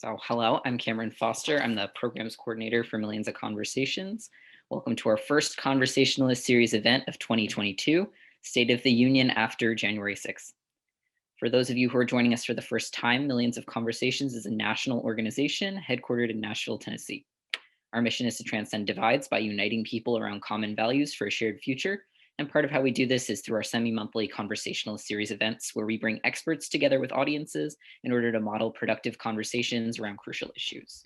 So hello, I'm Cameron Foster. I'm the programs coordinator for Millions of Conversations. Welcome to our first Conversationalist Series event of 2022, State of the Union after January 6th. For those of you who are joining us for the first time, Millions of Conversations is a national organization headquartered in Nashville, Tennessee. Our mission is to transcend divides by uniting people around common values for a shared future. And part of how we do this is through our semi-monthly Conversationalist Series events, where we bring experts together with audiences in order to model productive conversations around crucial issues.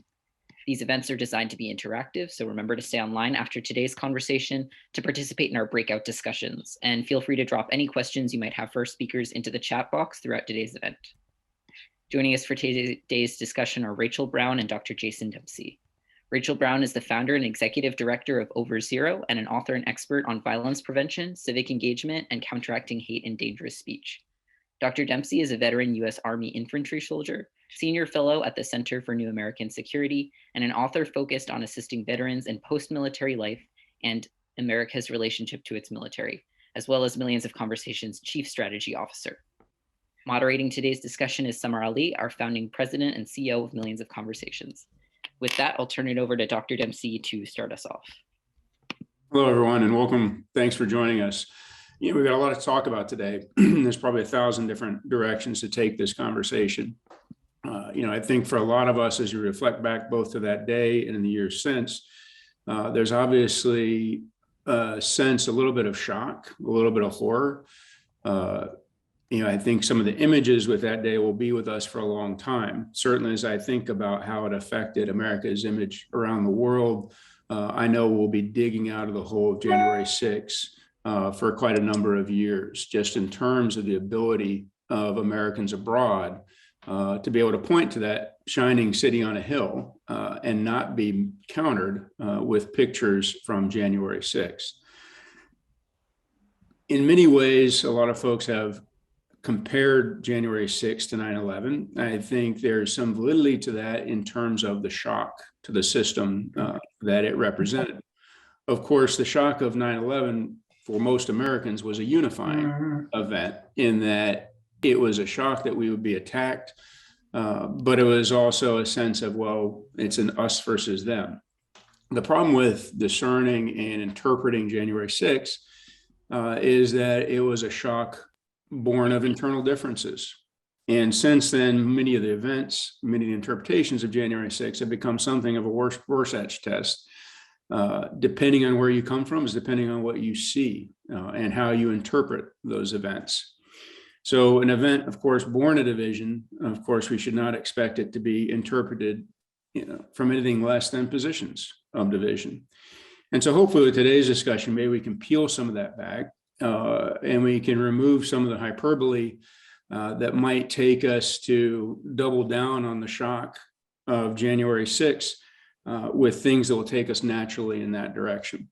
These events are designed to be interactive, so remember to stay online after today's conversation to participate in our breakout discussions, and feel free to drop any questions you might have for our speakers into the chat box throughout today's event. Joining us for today's discussion are Rachel Brown and Dr. Jason Dempsey. Rachel Brown is the founder and executive director of Over Zero and an author and expert on violence prevention, civic engagement, and counteracting hate and dangerous speech. Dr. Dempsey is a veteran U.S. Army infantry soldier, senior fellow at the Center for New American Security, and an author focused on assisting veterans in post-military life and America's relationship to its military, as well as Millions of Conversations' chief strategy officer. Moderating today's discussion is Samar, our founding president and CEO of Millions of Conversations. With that, I'll turn it over to Dr. Dempsey to start us off. Hello, everyone, and welcome. Thanks for joining us. We've got a lot to talk about today. There's probably 1,000 different directions to take this conversation. I think for a lot of us, as you reflect back both to that day and in the years since, there's obviously a little bit of shock, a little bit of horror. I think some of the images with that day will be with us for a long time. Certainly, as I think about how it affected America's image around the world, I know we'll be digging out of the hole of January 6th for quite a number of years, just in terms of the ability of Americans abroad to be able to point to that shining city on a hill and not be countered with pictures from January 6th. In many ways, a lot of folks have compared January 6th to 9/11. I think there's some validity to that in terms of the shock to the system that it represented. Of course, the shock of 9/11 for most Americans was a unifying event in that it was a shock that we would be attacked, but it was also a sense of, well, it's an us versus them. The problem with discerning and interpreting January 6th is that it was a shock born of internal differences. And since then, many of the events, many of the interpretations of January 6th have become something of a Rorschach test. Depending on where you come from is depending on what you see and how you interpret those events. So an event, of course, born a division, of course, we should not expect it to be interpreted from anything less than positions of division. And so hopefully with today's discussion, maybe we can peel some of that back and we can remove some of the hyperbole that might take us to double down on the shock of January 6th with things that will take us naturally in that direction.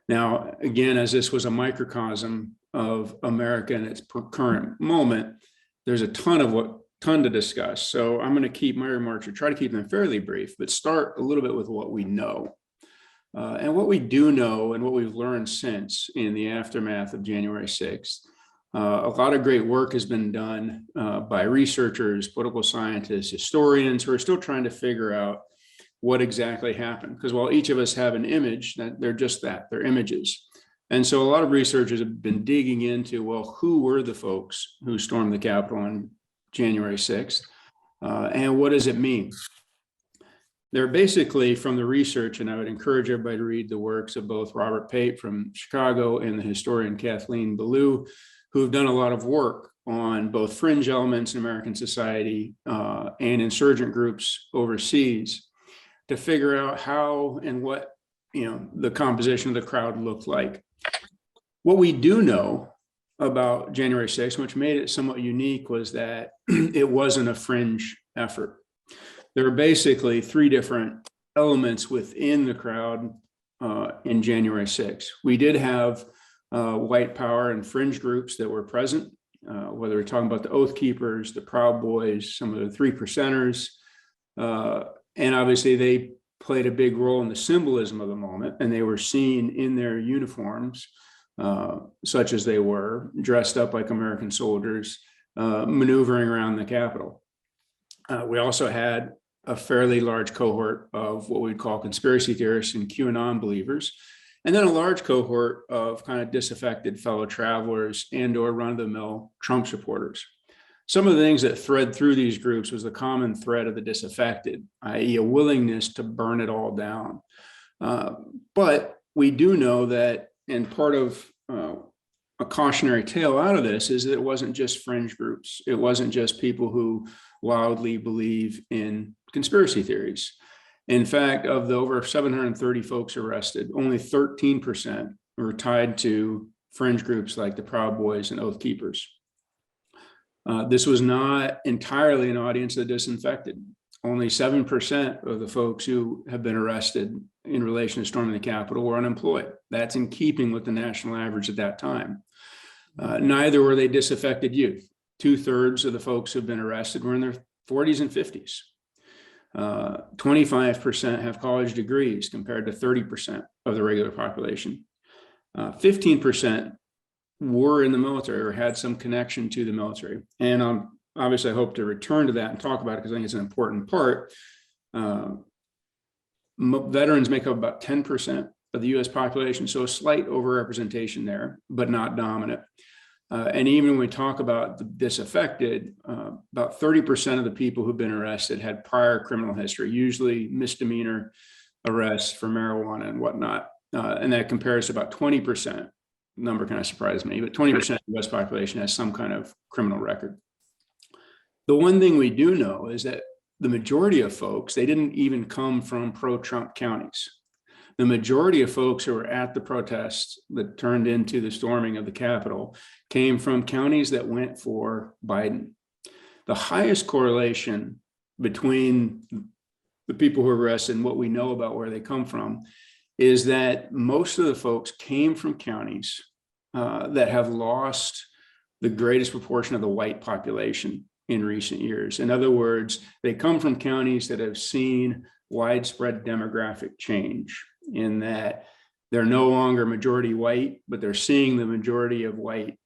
Now, again, as this was a microcosm of America in its current moment, there's a ton to discuss. So I'm going to keep my remarks, or try to keep them fairly brief, but start a little bit with what we know. And what we do know and what we've learned since in the aftermath of January 6th, a lot of great work has been done by researchers, political scientists, historians who are still trying to figure out what exactly happened. Because while each of us have an image, they're just that, they're images. And so a lot of researchers have been digging into, well, who were the folks who stormed the Capitol on January 6th? And what does it mean? They're basically, from the research, and I would encourage everybody to read the works of both Robert Pate from Chicago and the historian Kathleen Belew, who have done a lot of work on both fringe elements in American society and insurgent groups overseas to figure out how and what the composition of the crowd looked like. What we do know about January 6th, which made it somewhat unique, was that it wasn't a fringe effort. There were basically three different elements within the crowd in January 6th. We did have white power and fringe groups that were present, whether we're talking about the Oath Keepers, the Proud Boys, some of the Three Percenters, and obviously they played a big role in the symbolism of the moment, and they were seen in their uniforms, such as they were, dressed up like American soldiers, maneuvering around the Capitol. We also had a fairly large cohort of what we'd call conspiracy theorists and QAnon believers, and then a large cohort of kind of disaffected fellow travelers and or run-of-the-mill Trump supporters. Some of the things that thread through these groups was the common thread of the disaffected, i.e. a willingness to burn it all down. But we do know that, and part of a cautionary tale out of this is that it wasn't just fringe groups. It wasn't just people who wildly believe in conspiracy theories. In fact, of the over 730 folks arrested, only 13% were tied to fringe groups like the Proud Boys and Oath Keepers. This was not entirely an audience of the disinfected. Only 7% of the folks who have been arrested in relation to storming the Capitol were unemployed. That's in keeping with the national average at that time. Neither were they disaffected youth. 2/3 of the folks who have been arrested were in their 40s and 50s. 25% have college degrees compared to 30% of the regular population. 15% were in the military or had some connection to the military. And obviously, I hope to return to that and talk about it because I think it's an important part. Veterans make up about 10% of the US population, so a slight overrepresentation there, but not dominant. And even when we talk about the disaffected, about 30% of the people who've been arrested had prior criminal history, usually misdemeanor arrests for marijuana and whatnot. And that compares to about 20%. Number kind of surprised me, but 20% of the US population has some kind of criminal record. The one thing we do know is that the majority of folks, they didn't even come from pro-Trump counties. The majority of folks who were at the protests that turned into the storming of the Capitol came from counties that went for Biden. The highest correlation between the people who were arrested and what we know about where they come from is that most of the folks came from counties that have lost the greatest proportion of the white population in recent years. In other words, they come from counties that have seen widespread demographic change in that they're no longer majority white, but they're seeing the majority of white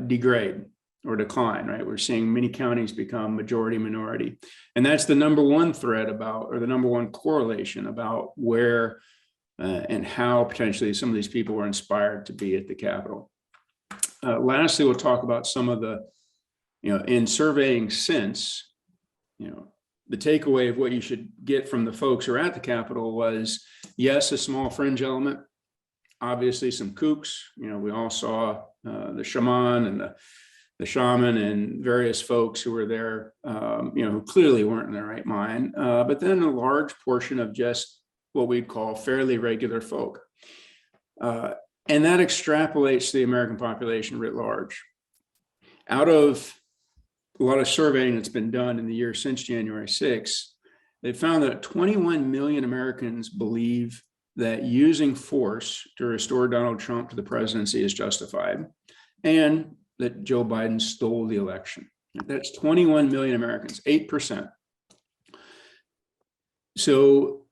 degrade or decline, right? We're seeing many counties become majority minority. And that's the number one thread about, or the number one correlation about where and how potentially some of these people were inspired to be at the Capitol. Lastly, we'll talk about some of the, in surveying since, the takeaway of what you should get from the folks who are at the Capitol was, yes, a small fringe element, obviously some kooks. We all saw the shaman and the shaman and various folks who were there, who clearly weren't in their right mind, but then a large portion of just what we'd call fairly regular folk. And that extrapolates to the American population writ large. Out of a lot of surveying that's been done in the year since January 6th, they found that 21 million Americans believe that using force to restore Donald Trump to the presidency is justified, and that Joe Biden stole the election. That's 21 million Americans, 8%. So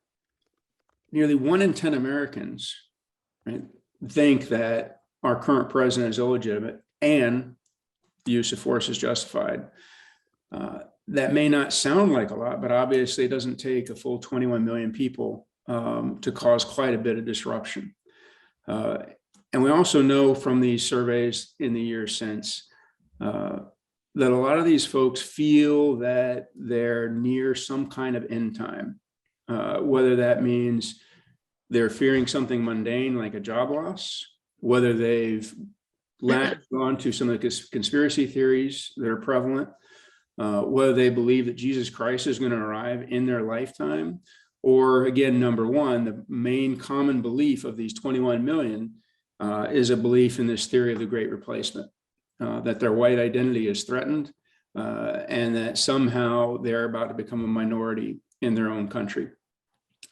nearly 1 in 10 Americans, right, think that our current president is illegitimate and the use of force is justified. That may not sound like a lot, but obviously it doesn't take a full 21 million people to cause quite a bit of disruption. And we also know from these surveys in the years since that a lot of these folks feel that they're near some kind of end time, whether that means they're fearing something mundane like a job loss, whether they've latched on to some of the conspiracy theories that are prevalent, whether they believe that Jesus Christ is going to arrive in their lifetime, or again, number one, the main common belief of these 21 million is a belief in this theory of the Great Replacement, that their white identity is threatened and that somehow they're about to become a minority in their own country.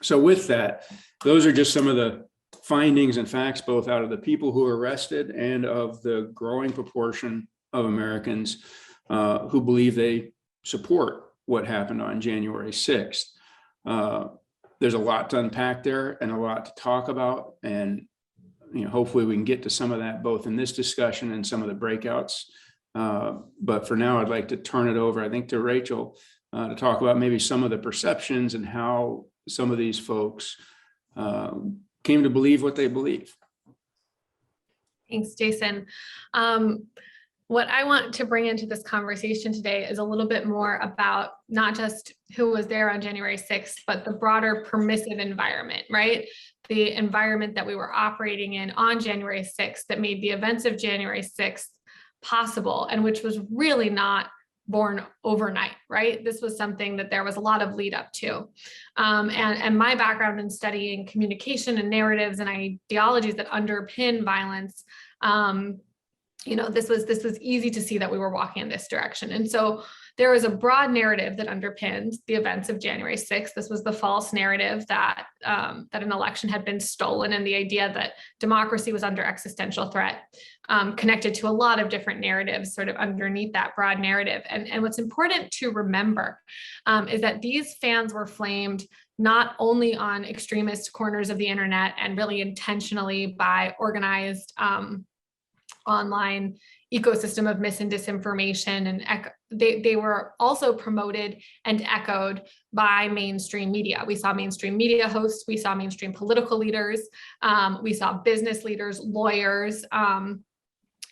So with that, those are just some of the findings and facts, both out of the people who were arrested and of the growing proportion of Americans who believe they support what happened on January 6th. There's a lot to unpack there and a lot to talk about. And hopefully we can get to some of that both in this discussion and some of the breakouts. But for now, I'd like to turn it over, I think, to Rachel to talk about maybe some of the perceptions and how some of these folks came to believe what they believe. Thanks, Jason. What I want to bring into this conversation today is a little bit more about not just who was there on January 6th, but the broader permissive environment, right? The environment that we were operating in on January 6th that made the events of January 6th possible, and which was really not born overnight, right? This was something that there was a lot of lead up to. And my background in studying communication and narratives and ideologies that underpin violence, this was easy to see that we were walking in this direction. And so there was a broad narrative that underpinned the events of January 6th. This was the false narrative that an election had been stolen, and the idea that democracy was under existential threat, connected to a lot of different narratives sort of underneath that broad narrative. And what's important to remember is that these fans were flamed not only on extremist corners of the internet and really intentionally by organized online ecosystem of mis and disinformation, and they were also promoted and echoed by mainstream media. We saw mainstream media hosts, we saw mainstream political leaders, we saw business leaders, lawyers,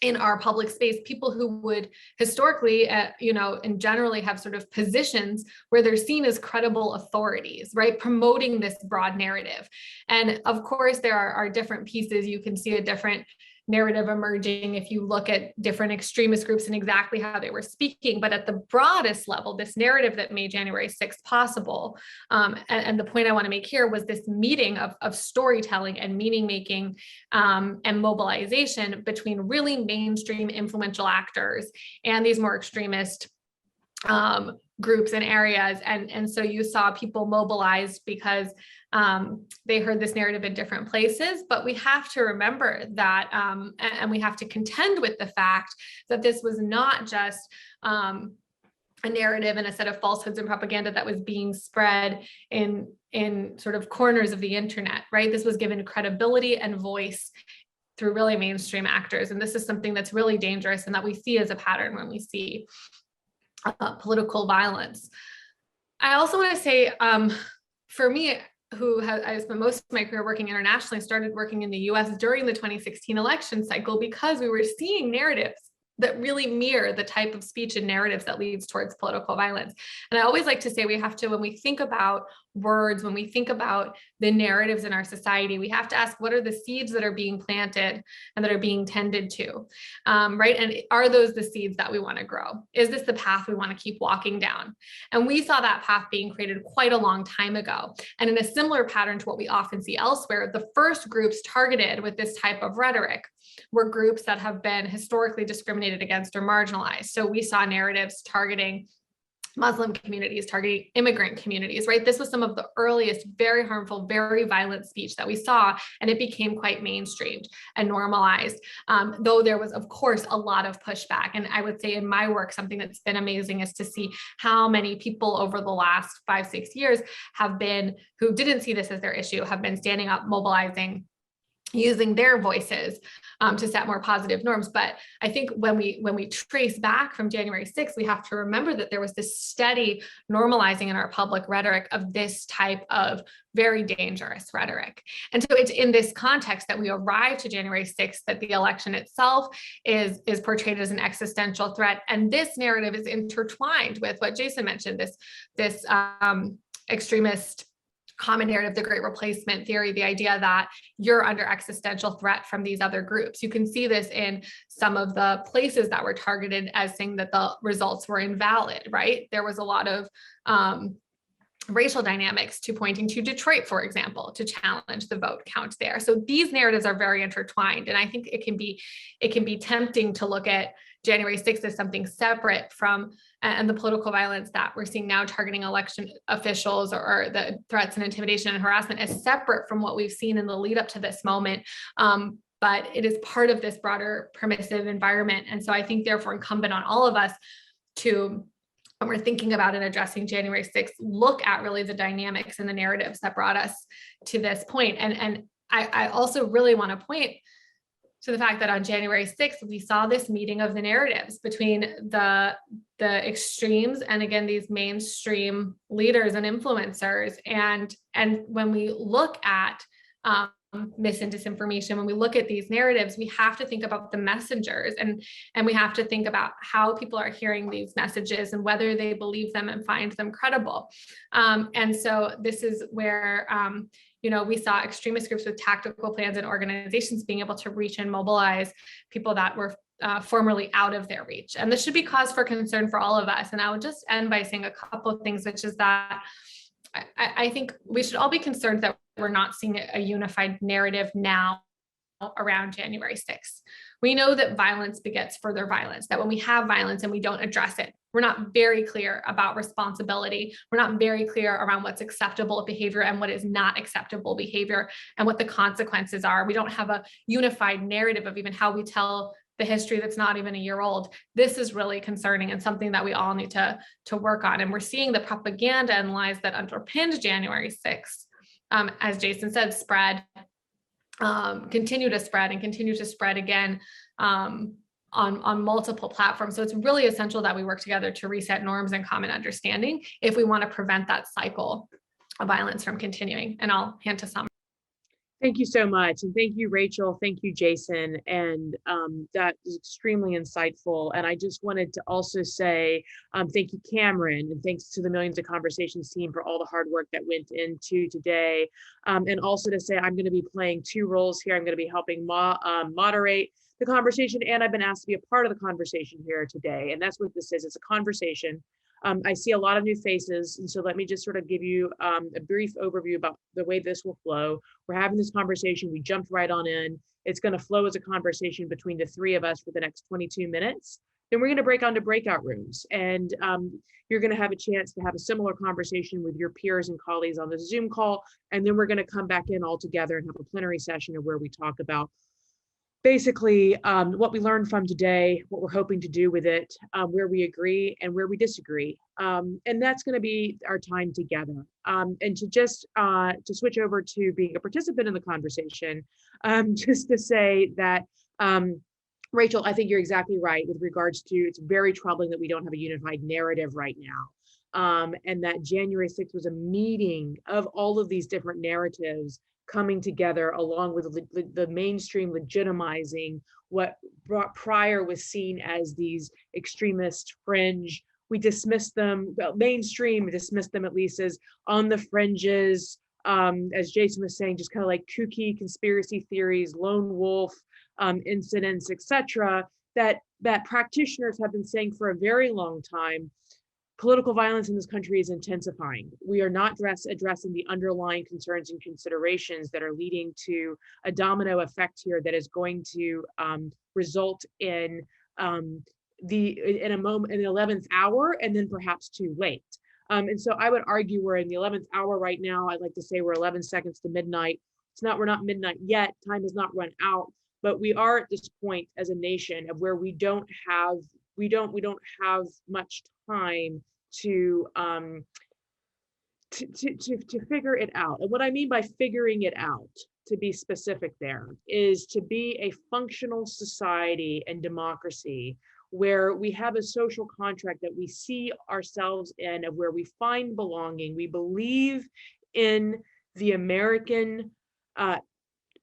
in our public space, people who would historically, and generally have sort of positions where they're seen as credible authorities, right? Promoting this broad narrative. And of course, there are different pieces. You can see a different narrative emerging if you look at different extremist groups and exactly how they were speaking. But at the broadest level, this narrative that made January 6th possible, and the point I want to make here was this meeting of storytelling and meaning making and mobilization between really mainstream influential actors and these more extremist groups and areas. And so you saw people mobilized because they heard this narrative in different places, but we have to remember that, and we have to contend with the fact that this was not just a narrative and a set of falsehoods and propaganda that was being spread in sort of corners of the internet, right? This was given credibility and voice through really mainstream actors. And this is something that's really dangerous and that we see as a pattern when we see political violence. I also want to say, for me, I spent most of my career working internationally, started working in the US during the 2016 election cycle because we were seeing narratives that really mirror the type of speech and narratives that leads towards political violence. And I always like to say we have to, when we think about words, when we think about the narratives in our society, we have to ask, what are the seeds that are being planted and that are being tended to, right? And are those the seeds that we want to grow? Is this the path we want to keep walking down? And we saw that path being created quite a long time ago. And in a similar pattern to what we often see elsewhere, the first groups targeted with this type of rhetoric were groups that have been historically discriminated against or marginalized. So we saw narratives targeting Muslim communities, targeting immigrant communities, right? This was some of the earliest, very harmful, very violent speech that we saw, and it became quite mainstreamed and normalized, though there was, of course, a lot of pushback. And I would say in my work, something that's been amazing is to see how many people over the last 5-6 years have been, who didn't see this as their issue, have been standing up, mobilizing, using their voices to set more positive norms. But I think when we trace back from January 6th, we have to remember that there was this steady normalizing in our public rhetoric of this type of very dangerous rhetoric. And so it's in this context that we arrive to January 6th, that the election itself is portrayed as an existential threat. And this narrative is intertwined with what Jason mentioned, this extremist common narrative, the great replacement theory, the idea that you're under existential threat from these other groups. You can see this in some of the places that were targeted as saying that the results were invalid, right? There was a lot of racial dynamics to pointing to Detroit, for example, to challenge the vote count there. So these narratives are very intertwined. And I think it can be tempting to look at January 6th as something separate from and the political violence that we're seeing now targeting election officials or the threats and intimidation and harassment as separate from what we've seen in the lead up to this moment. But it is part of this broader permissive environment. And so I think therefore incumbent on all of us to, when we're thinking about and addressing January 6th, look at really the dynamics and the narratives that brought us to this point. And I also really want to point to the fact that on January 6th, we saw this meeting of the narratives between the extremes and, again, these mainstream leaders and influencers. And when we look at mis and disinformation, when we look at these narratives, we have to think about the messengers, and we have to think about how people are hearing these messages and whether they believe them and find them credible. And so this is where we saw extremist groups with tactical plans and organizations being able to reach and mobilize people that were formerly out of their reach. And this should be cause for concern for all of us. And I would just end by saying a couple of things, which is that I think we should all be concerned that we're not seeing a unified narrative now around January 6th. We know that violence begets further violence, that when we have violence and we don't address it, we're not very clear about responsibility. We're not very clear around what's acceptable behavior and what is not acceptable behavior and what the consequences are. We don't have a unified narrative of even how we tell the history that's not even a year old. This is really concerning and something that we all need to work on. And we're seeing the propaganda and lies that underpinned January 6th, as Jason said, continue to spread again on multiple platforms. So it's really essential that we work together to reset norms and common understanding if we want to prevent that cycle of violence from continuing. And I'll hand to Samar. Thank you so much. And thank you, Rachel. Thank you, Jason. And that is extremely insightful. And I just wanted to also say thank you, Cameron, and thanks to the Millions of Conversations team for all the hard work that went into today. And also to say I'm going to be playing two roles here. I'm going to be helping moderate the conversation, and I've been asked to be a part of the conversation here today. And that's what this is. It's a conversation. I see a lot of new faces, and so let me just sort of give you a brief overview about the way this will flow. We're having this conversation. We jumped right on in. It's going to flow as a conversation between the three of us for the next 22 minutes. Then we're going to break onto breakout rooms, and you're going to have a chance to have a similar conversation with your peers and colleagues on the Zoom call, and then we're going to come back in all together and have a plenary session of where we talk about basically what we learned from today, what we're hoping to do with it, where we agree and where we disagree. And that's going to be our time together. And to just to switch over to being a participant in the conversation, just to say that, Rachel, I think you're exactly right with regards to, it's very troubling that we don't have a unified narrative right now. And that January 6th was a meeting of all of these different narratives coming together along with the mainstream legitimizing what prior was seen as these extremist fringe. We dismissed them, well, mainstream dismissed them at least as on the fringes, as Jason was saying, just kind of like kooky conspiracy theories, lone wolf incidents, etc. that practitioners have been saying for a very long time. Political violence in this country is intensifying. We are not addressing the underlying concerns and considerations that are leading to a domino effect here that is going to result in in the 11th hour and then perhaps too late. And so I would argue we're in the 11th hour right now. I'd like to say we're 11 seconds to midnight. We're not midnight yet. Time has not run out, but we are at this point as a nation of where we don't have much time to figure it out. And what I mean by figuring it out, to be specific there, is to be a functional society and democracy where we have a social contract that we see ourselves in, of where we find belonging. We believe in the American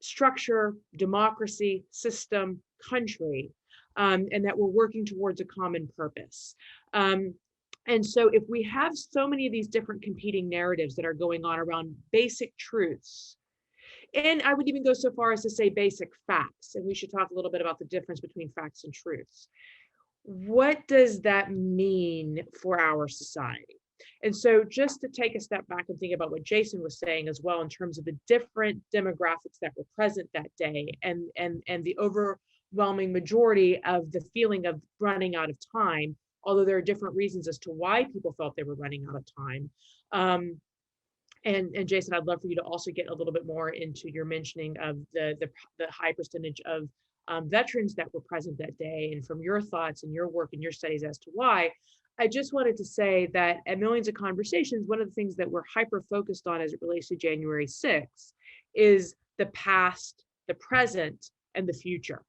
structure, democracy, system, country, and that we're working towards a common purpose. And so if we have so many of these different competing narratives that are going on around basic truths, and I would even go so far as to say basic facts, and we should talk a little bit about the difference between facts and truths. What does that mean for our society? And so just to take a step back and think about what Jason was saying as well, in terms of the different demographics that were present that day, and the overwhelming majority of the feeling of running out of time, although there are different reasons as to why people felt they were running out of time. And Jason, I'd love for you to also get a little bit more into your mentioning of the high percentage of veterans that were present that day, and from your thoughts and your work and your studies as to why. I just wanted to say that at Millions of Conversations, one of the things that we're hyper focused on as it relates to January 6th is the past, the present, and the future.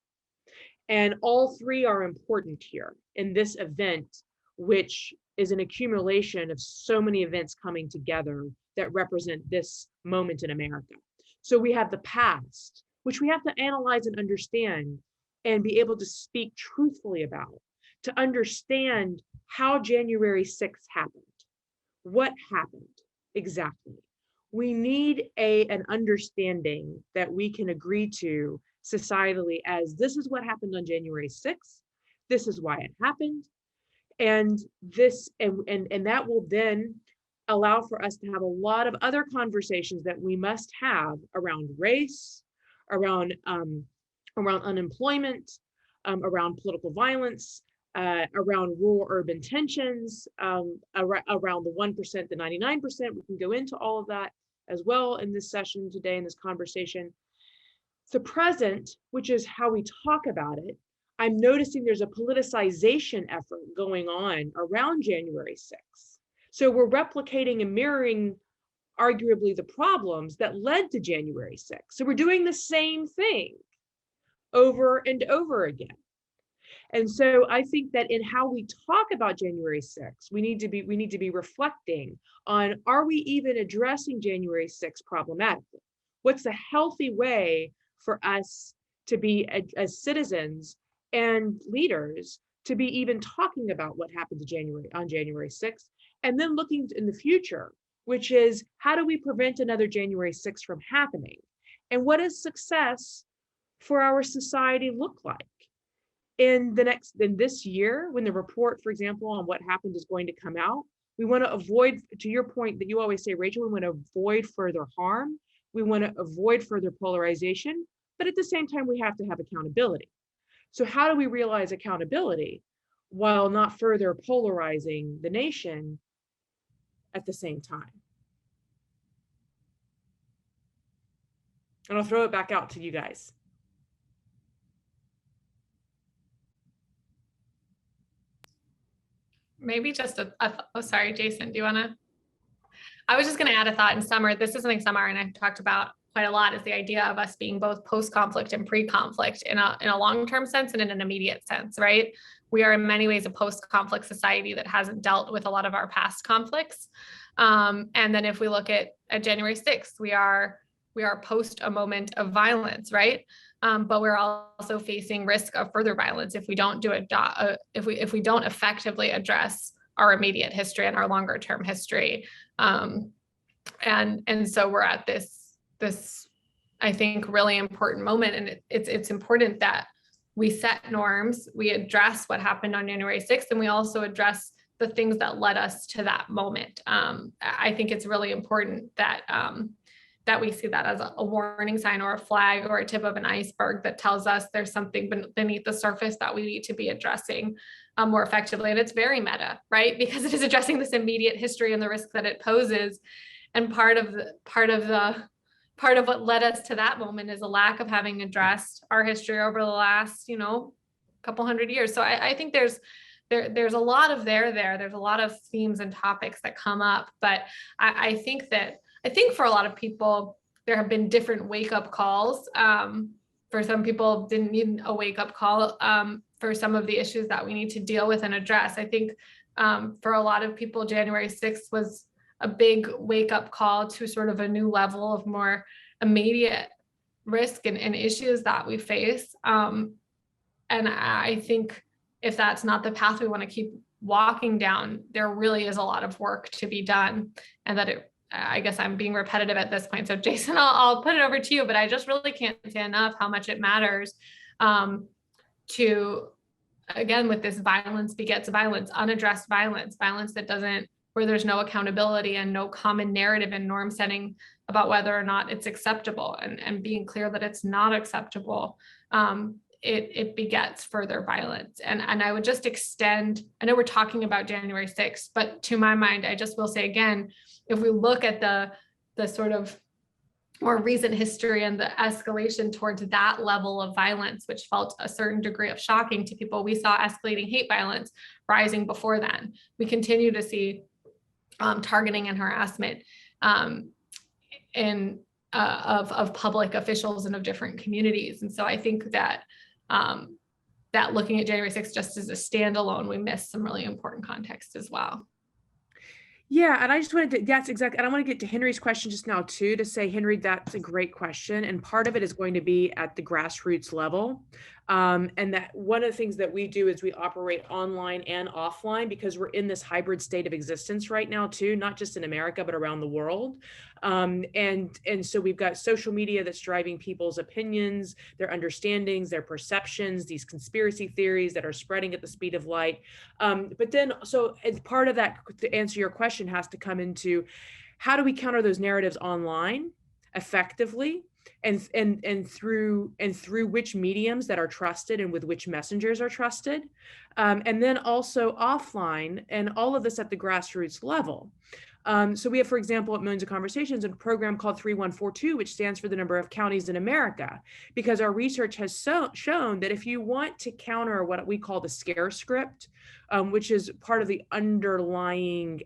And all three are important here in this event, which is an accumulation of so many events coming together that represent this moment in America. So we have the past, which we have to analyze and understand and be able to speak truthfully about, to understand how January 6th happened. What happened exactly? We need an understanding that we can agree to societally as this is what happened on January 6th. This is why it happened. And that will then allow for us to have a lot of other conversations that we must have around race, around unemployment, around political violence, around rural-urban tensions, around the 1%, the 99%. We can go into all of that as well in this session today, in this conversation. The present, which is how we talk about it, I'm noticing there's a politicization effort going on around January 6th. So we're replicating and mirroring arguably the problems that led to January 6th. So we're doing the same thing over and over again. And so I think that in how we talk about January 6th, we need to be reflecting on, are we even addressing January 6th problematically? What's a healthy way for us to be as citizens and leaders to be even talking about what happened on January 6th, and then looking in the future, which is how do we prevent another January 6th from happening? And what does success for our society look like? In this year, when the report, for example, on what happened is going to come out, we want to avoid, to your point that you always say, Rachel, we want to avoid further harm. We want to avoid further polarization, but at the same time, we have to have accountability. So how do we realize accountability while not further polarizing the nation at the same time? And I'll throw it back out to you guys. Maybe just oh, sorry, Jason, do you want to? I was just going to add a thought in Samar. This is something Samar and I've talked about quite a lot, is the idea of us being both post-conflict and pre-conflict in a long-term sense and in an immediate sense, right? We are in many ways a post-conflict society that hasn't dealt with a lot of our past conflicts. And then if we look at January 6th, we are post a moment of violence, right? But we're also facing risk of further violence if we don't do if we don't effectively address our immediate history and our longer term history. And so we're at this I think really important moment, and it's important that we set norms, we address what happened on January 6th, and we also address the things that led us to that moment. I think it's really important that that we see that as a warning sign or a flag or a tip of an iceberg that tells us there's something beneath the surface that we need to be addressing more effectively. And it's very meta, right? Because it is addressing this immediate history and the risk that it poses. And part of what led us to that moment is a lack of having addressed our history over the last, couple hundred years. So I think there's a lot of there's a lot of themes and topics that come up, but I think for a lot of people, there have been different wake-up calls. For some people, didn't need a wake-up call for some of the issues that we need to deal with and address. I think for a lot of people, January 6th was a big wake-up call to sort of a new level of more immediate risk and issues that we face. And I think if that's not the path we want to keep walking down, there really is a lot of work to be done, and that I guess I'm being repetitive at this point. So Jason, I'll put it over to you, but I just really can't say enough how much it matters to, again, with this violence begets violence, unaddressed violence where there's no accountability and no common narrative and norm setting about whether or not it's acceptable, and being clear that it's not acceptable. It begets further violence. And I would just extend, I know we're talking about January 6th, but to my mind, I just will say again, if we look at the sort of more recent history and the escalation towards that level of violence, which felt a certain degree of shocking to people, we saw escalating hate violence rising before then. We continue to see targeting and harassment of public officials and of different communities. And so I think that that looking at January 6th just as a standalone, we missed some really important context as well. Yeah, and I just wanted to, that's exactly, and I want to get to Henry's question just now too, to say, Henry, that's a great question. And part of it is going to be at the grassroots level. And that one of the things that we do is we operate online and offline, because we're in this hybrid state of existence right now too, not just in America, but around the world. And so we've got social media that's driving people's opinions, their understandings, their perceptions, these conspiracy theories that are spreading at the speed of light. But then, so as part of that, to answer your question, has to come into how do we counter those narratives online effectively, and through which mediums that are trusted and with which messengers are trusted, and then also offline, and all of this at the grassroots level. So we have, for example, at Millions of Conversations, a program called 3142, which stands for the number of counties in America, because our research has shown that if you want to counter what we call the scare script, which is part of the underlying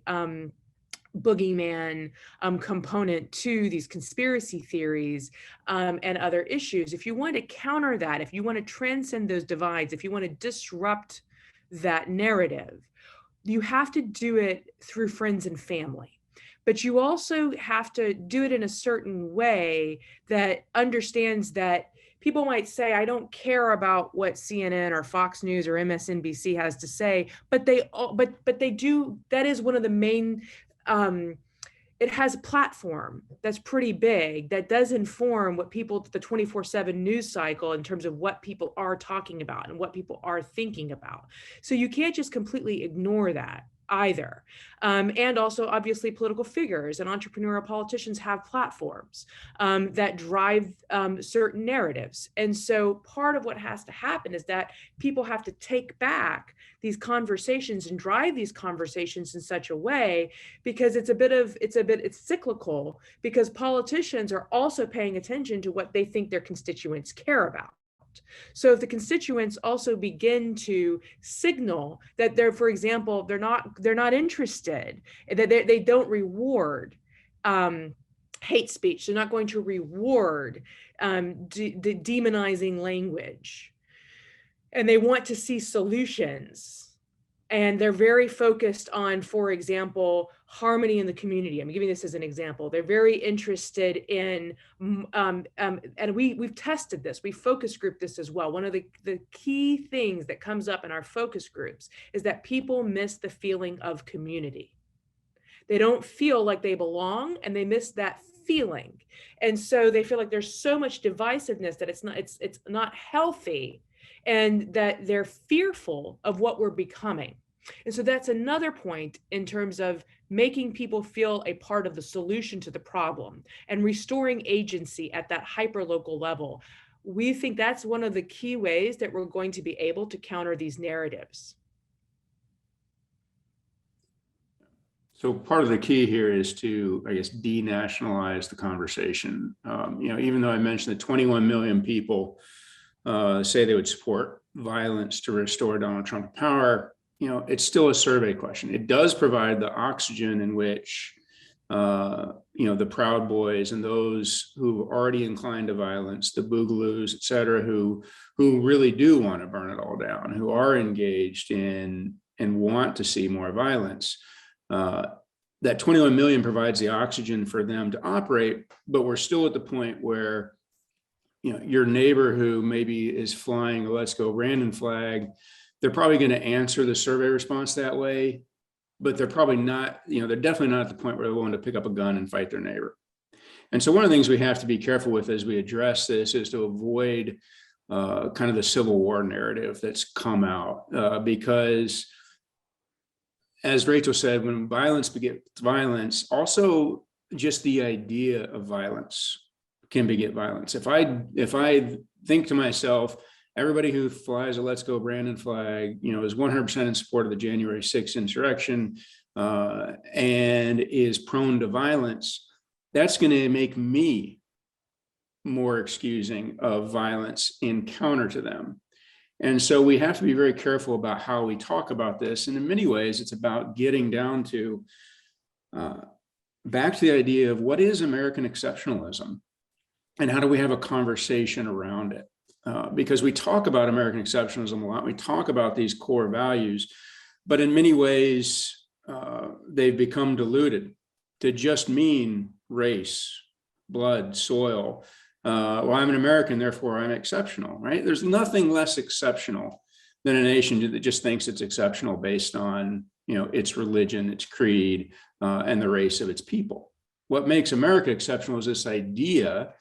boogeyman component to these conspiracy theories and other issues, if you want to counter that, if you want to transcend those divides, if you want to disrupt that narrative, you have to do it through friends and family. But you also have to do it in a certain way that understands that people might say, I don't care about what CNN or Fox News or MSNBC has to say, but they do. That is one of the main, it has a platform that's pretty big that does inform what people, the 24/7 news cycle, in terms of what people are talking about and what people are thinking about. So you can't just completely ignore that either. And also, obviously, political figures and entrepreneurial politicians have platforms that drive certain narratives. And so part of what has to happen is that people have to take back these conversations and drive these conversations in such a way, because it's cyclical, because politicians are also paying attention to what they think their constituents care about. So if the constituents also begin to signal that they're, for example, they're not interested, that they don't reward hate speech, they're not going to reward the demonizing language, and they want to see solutions, and they're very focused on, for example, harmony in the community. I'm giving this as an example. They're very interested in, and we've tested this, we focus group this as well. One of the key things that comes up in our focus groups is that people miss the feeling of community. They don't feel like they belong, and they miss that feeling. And so they feel like there's so much divisiveness that it's not healthy, and that they're fearful of what we're becoming. And so that's another point in terms of making people feel a part of the solution to the problem and restoring agency at that hyperlocal level. We think that's one of the key ways that we're going to be able to counter these narratives. So part of the key here is to, I guess, denationalize the conversation. Even though I mentioned that 21 million people say they would support violence to restore Donald Trump to power, it's still a survey question. It does provide the oxygen in which, the Proud Boys and those who are already inclined to violence, the Boogaloos, et cetera, who really do want to burn it all down, who are engaged in and want to see more violence. That 21 million provides the oxygen for them to operate, but we're still at the point where, your neighbor who maybe is flying a Let's Go Brandon flag, they're probably going to answer the survey response that way, but they're probably not, they're definitely not at the point where they're willing to pick up a gun and fight their neighbor. And so one of the things we have to be careful with as we address this is to avoid kind of the Civil War narrative that's come out, because as Rachel said, when violence begets violence, also just the idea of violence can beget violence. If I think to myself, everybody who flies a Let's Go Brandon flag, is 100% in support of the January 6th insurrection and is prone to violence, that's going to make me more excusing of violence in counter to them. And so we have to be very careful about how we talk about this. And in many ways, it's about getting down to back to the idea of what is American exceptionalism and how do we have a conversation around it. because we talk about American exceptionalism a lot. We talk about these core values, but in many ways, they've become diluted to just mean race, blood, soil. Well, I'm an American, therefore I'm exceptional, right? There's nothing less exceptional than a nation that just thinks it's exceptional based on, its religion, its creed, and the race of its people. What makes America exceptional is this idea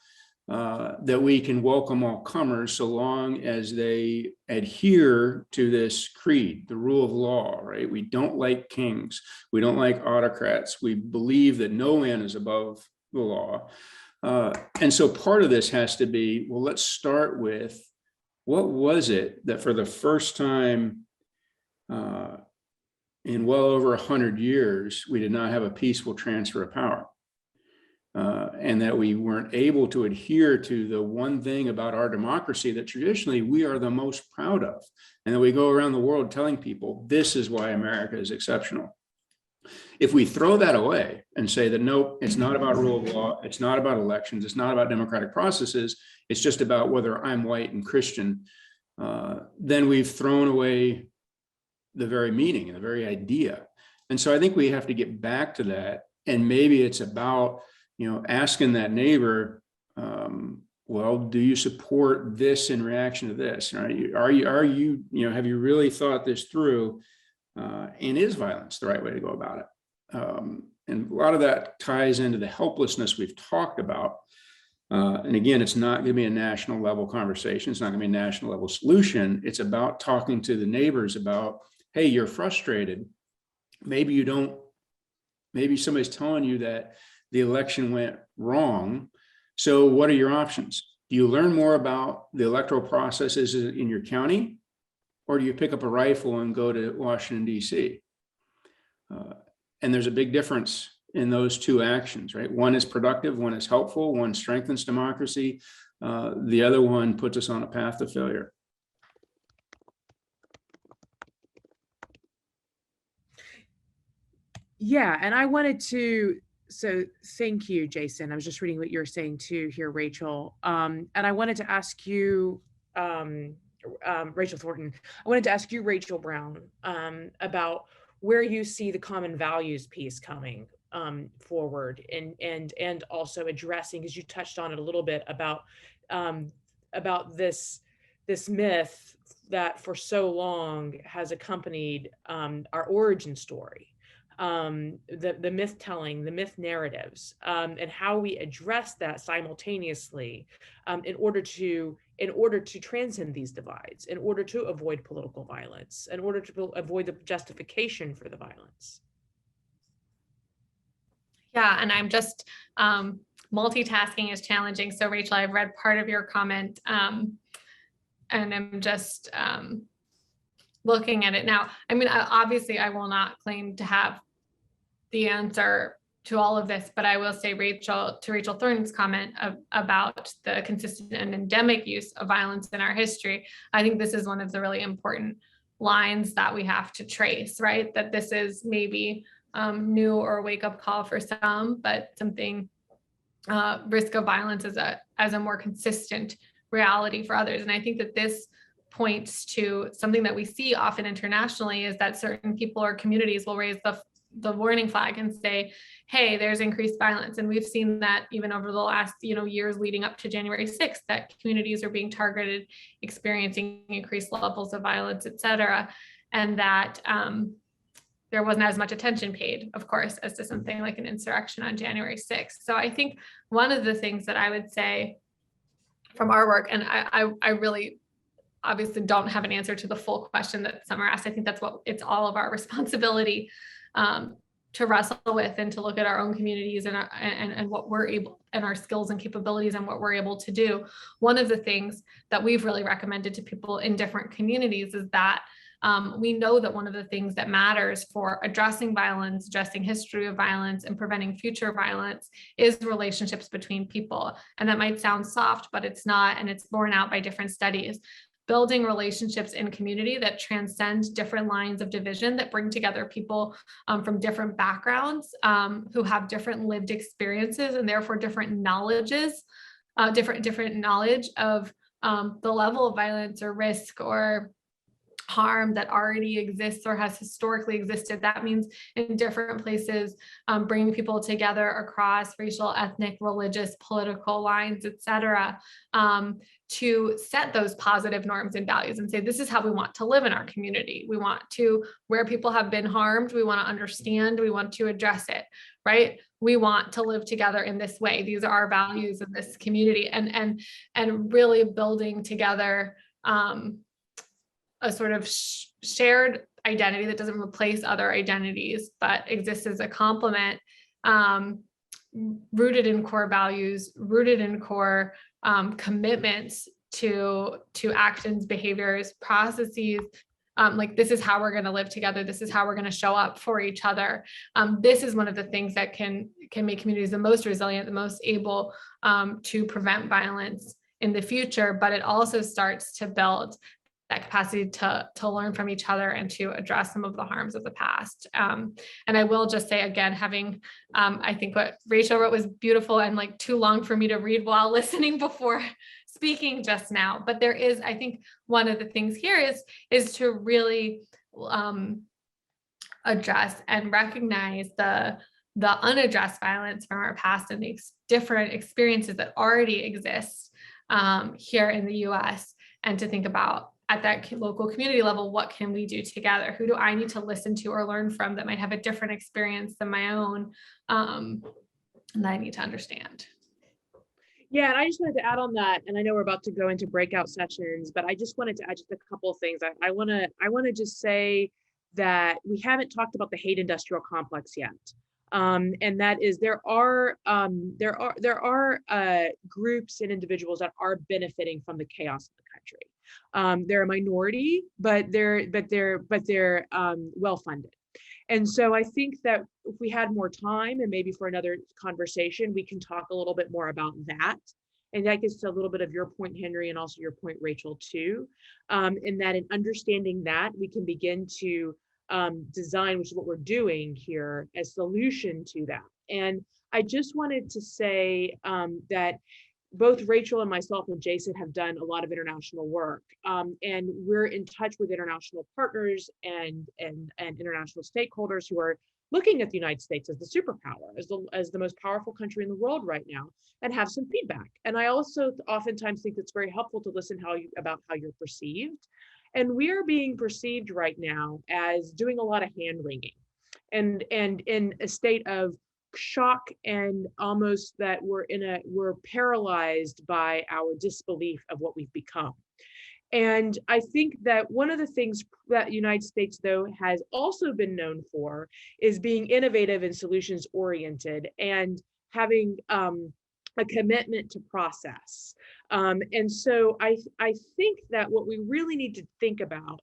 that we can welcome all comers so long as they adhere to this creed, the rule of law, right? We don't like kings. We don't like autocrats. We believe that no man is above the law. And so part of this has to be, well, let's start with what was it that for the first time in well over 100 years, we did not have a peaceful transfer of power. And that we weren't able to adhere to the one thing about our democracy that traditionally we are the most proud of. And that we go around the world telling people, this is why America is exceptional. If we throw that away and say that, nope, it's not about rule of law, it's not about elections, it's not about democratic processes, it's just about whether I'm white and Christian, then we've thrown away the very meaning and the very idea. And so I think we have to get back to that. And maybe it's about, asking that neighbor, well, do you support this in reaction to this? Right? Are you, have you really thought this through? And is violence the right way to go about it? And a lot of that ties into the helplessness we've talked about. And again, it's not going to be a national level conversation. It's not going to be a national level solution. It's about talking to the neighbors about, hey, you're frustrated. Maybe you don't, maybe somebody's telling you that the election went wrong. So what are your options? Do you learn more about the electoral processes in your county? Or do you pick up a rifle and go to Washington, D.C.? And there's a big difference in those two actions, right? One is productive, one is helpful, one strengthens democracy. The other one puts us on a path to failure. Yeah, and I wanted to, so thank you, Jason. I was just reading what you're saying too here, Rachel. And I wanted to ask you, Rachel Thornton, I wanted to ask you, Rachel Brown, about where you see the common values piece coming forward, and also addressing, because you touched on it a little bit, about this myth that for so long has accompanied our origin story. The myth telling, the myth narratives, and how we address that simultaneously in order to transcend these divides, in order to avoid political violence, in order to avoid the justification for the violence. Yeah, and I'm just, multitasking is challenging. So Rachel, I've read part of your comment, and I'm just looking at it now. I mean, obviously I will not claim to have the answer to all of this, but I will say, Rachel Thornton's comment about the consistent and endemic use of violence in our history, I think this is one of the really important lines that we have to trace, right? That this is maybe new or a wake-up call for some, but something, risk of violence as a more consistent reality for others. And I think that this points to something that we see often internationally, is that certain people or communities will raise the warning flag and say, hey, there's increased violence. And we've seen that even over the last, years leading up to January 6th, that communities are being targeted, experiencing increased levels of violence, et cetera. And that there wasn't as much attention paid, of course, as to something like an insurrection on January 6th. So I think one of the things that I would say from our work, and I really obviously don't have an answer to the full question that Samar asked. I think that's what it's all of our responsibility to wrestle with, and to look at our own communities and what we're able, and our skills and capabilities and what we're able to do. One of the things that we've really recommended to people in different communities is that we know that one of the things that matters for addressing violence, addressing history of violence, and preventing future violence is relationships between people. And that might sound soft, but it's not, and it's borne out by different studies. Building relationships in community that transcend different lines of division, that bring together people from different backgrounds, who have different lived experiences and therefore different knowledges, different knowledge of the level of violence or risk or harm that already exists or has historically existed. That means in different places, bringing people together across racial, ethnic, religious, political lines, et cetera, to set those positive norms and values and say, this is how we want to live in our community. We want to, where people have been harmed, we want to understand, we want to address it, right? We want to live together in this way. These are our values in this community, and really building together a sort of shared identity that doesn't replace other identities, but exists as a complement, rooted in core values, rooted in core commitments to actions, behaviors, processes. Like, this is how we're going to live together. This is how we're going to show up for each other. This is one of the things that can make communities the most resilient, the most able to prevent violence in the future. But it also starts to build that capacity to learn from each other and to address some of the harms of the past. And I will just say again, having, I think what Rachel wrote was beautiful and like too long for me to read while listening before speaking just now. But there is, I think one of the things here is to really address and recognize the unaddressed violence from our past and the different experiences that already exist here in the US, and to think about at that local community level, what can we do together? Who do I need to listen to or learn from that might have a different experience than my own, and that I need to understand? Yeah, and I just wanted to add on that, and I know we're about to go into breakout sessions, but I just wanted to add just a couple of things. I want to just say that we haven't talked about the hate industrial complex yet. And that is, there are groups and individuals that are benefiting from the chaos in the country. They're a minority, but they're well funded. And so I think that if we had more time, and maybe for another conversation, we can talk a little bit more about that. And that gets to a little bit of your point, Henry, and also your point, Rachel, too. In that, in understanding that, we can begin to design, which is what we're doing here, a solution to that. And I just wanted to say that both Rachel and myself and Jason have done a lot of international work, and we're in touch with international partners and international stakeholders who are looking at the United States as the superpower, as the most powerful country in the world right now, and have some feedback. And I also oftentimes think it's very helpful to listen about how you're perceived. And we are being perceived right now as doing a lot of hand wringing, and in a state of shock, and almost that we're paralyzed by our disbelief of what we've become. And I think that one of the things that the United States, though, has also been known for is being innovative and solutions oriented, and having a commitment to process. And so I think that what we really need to think about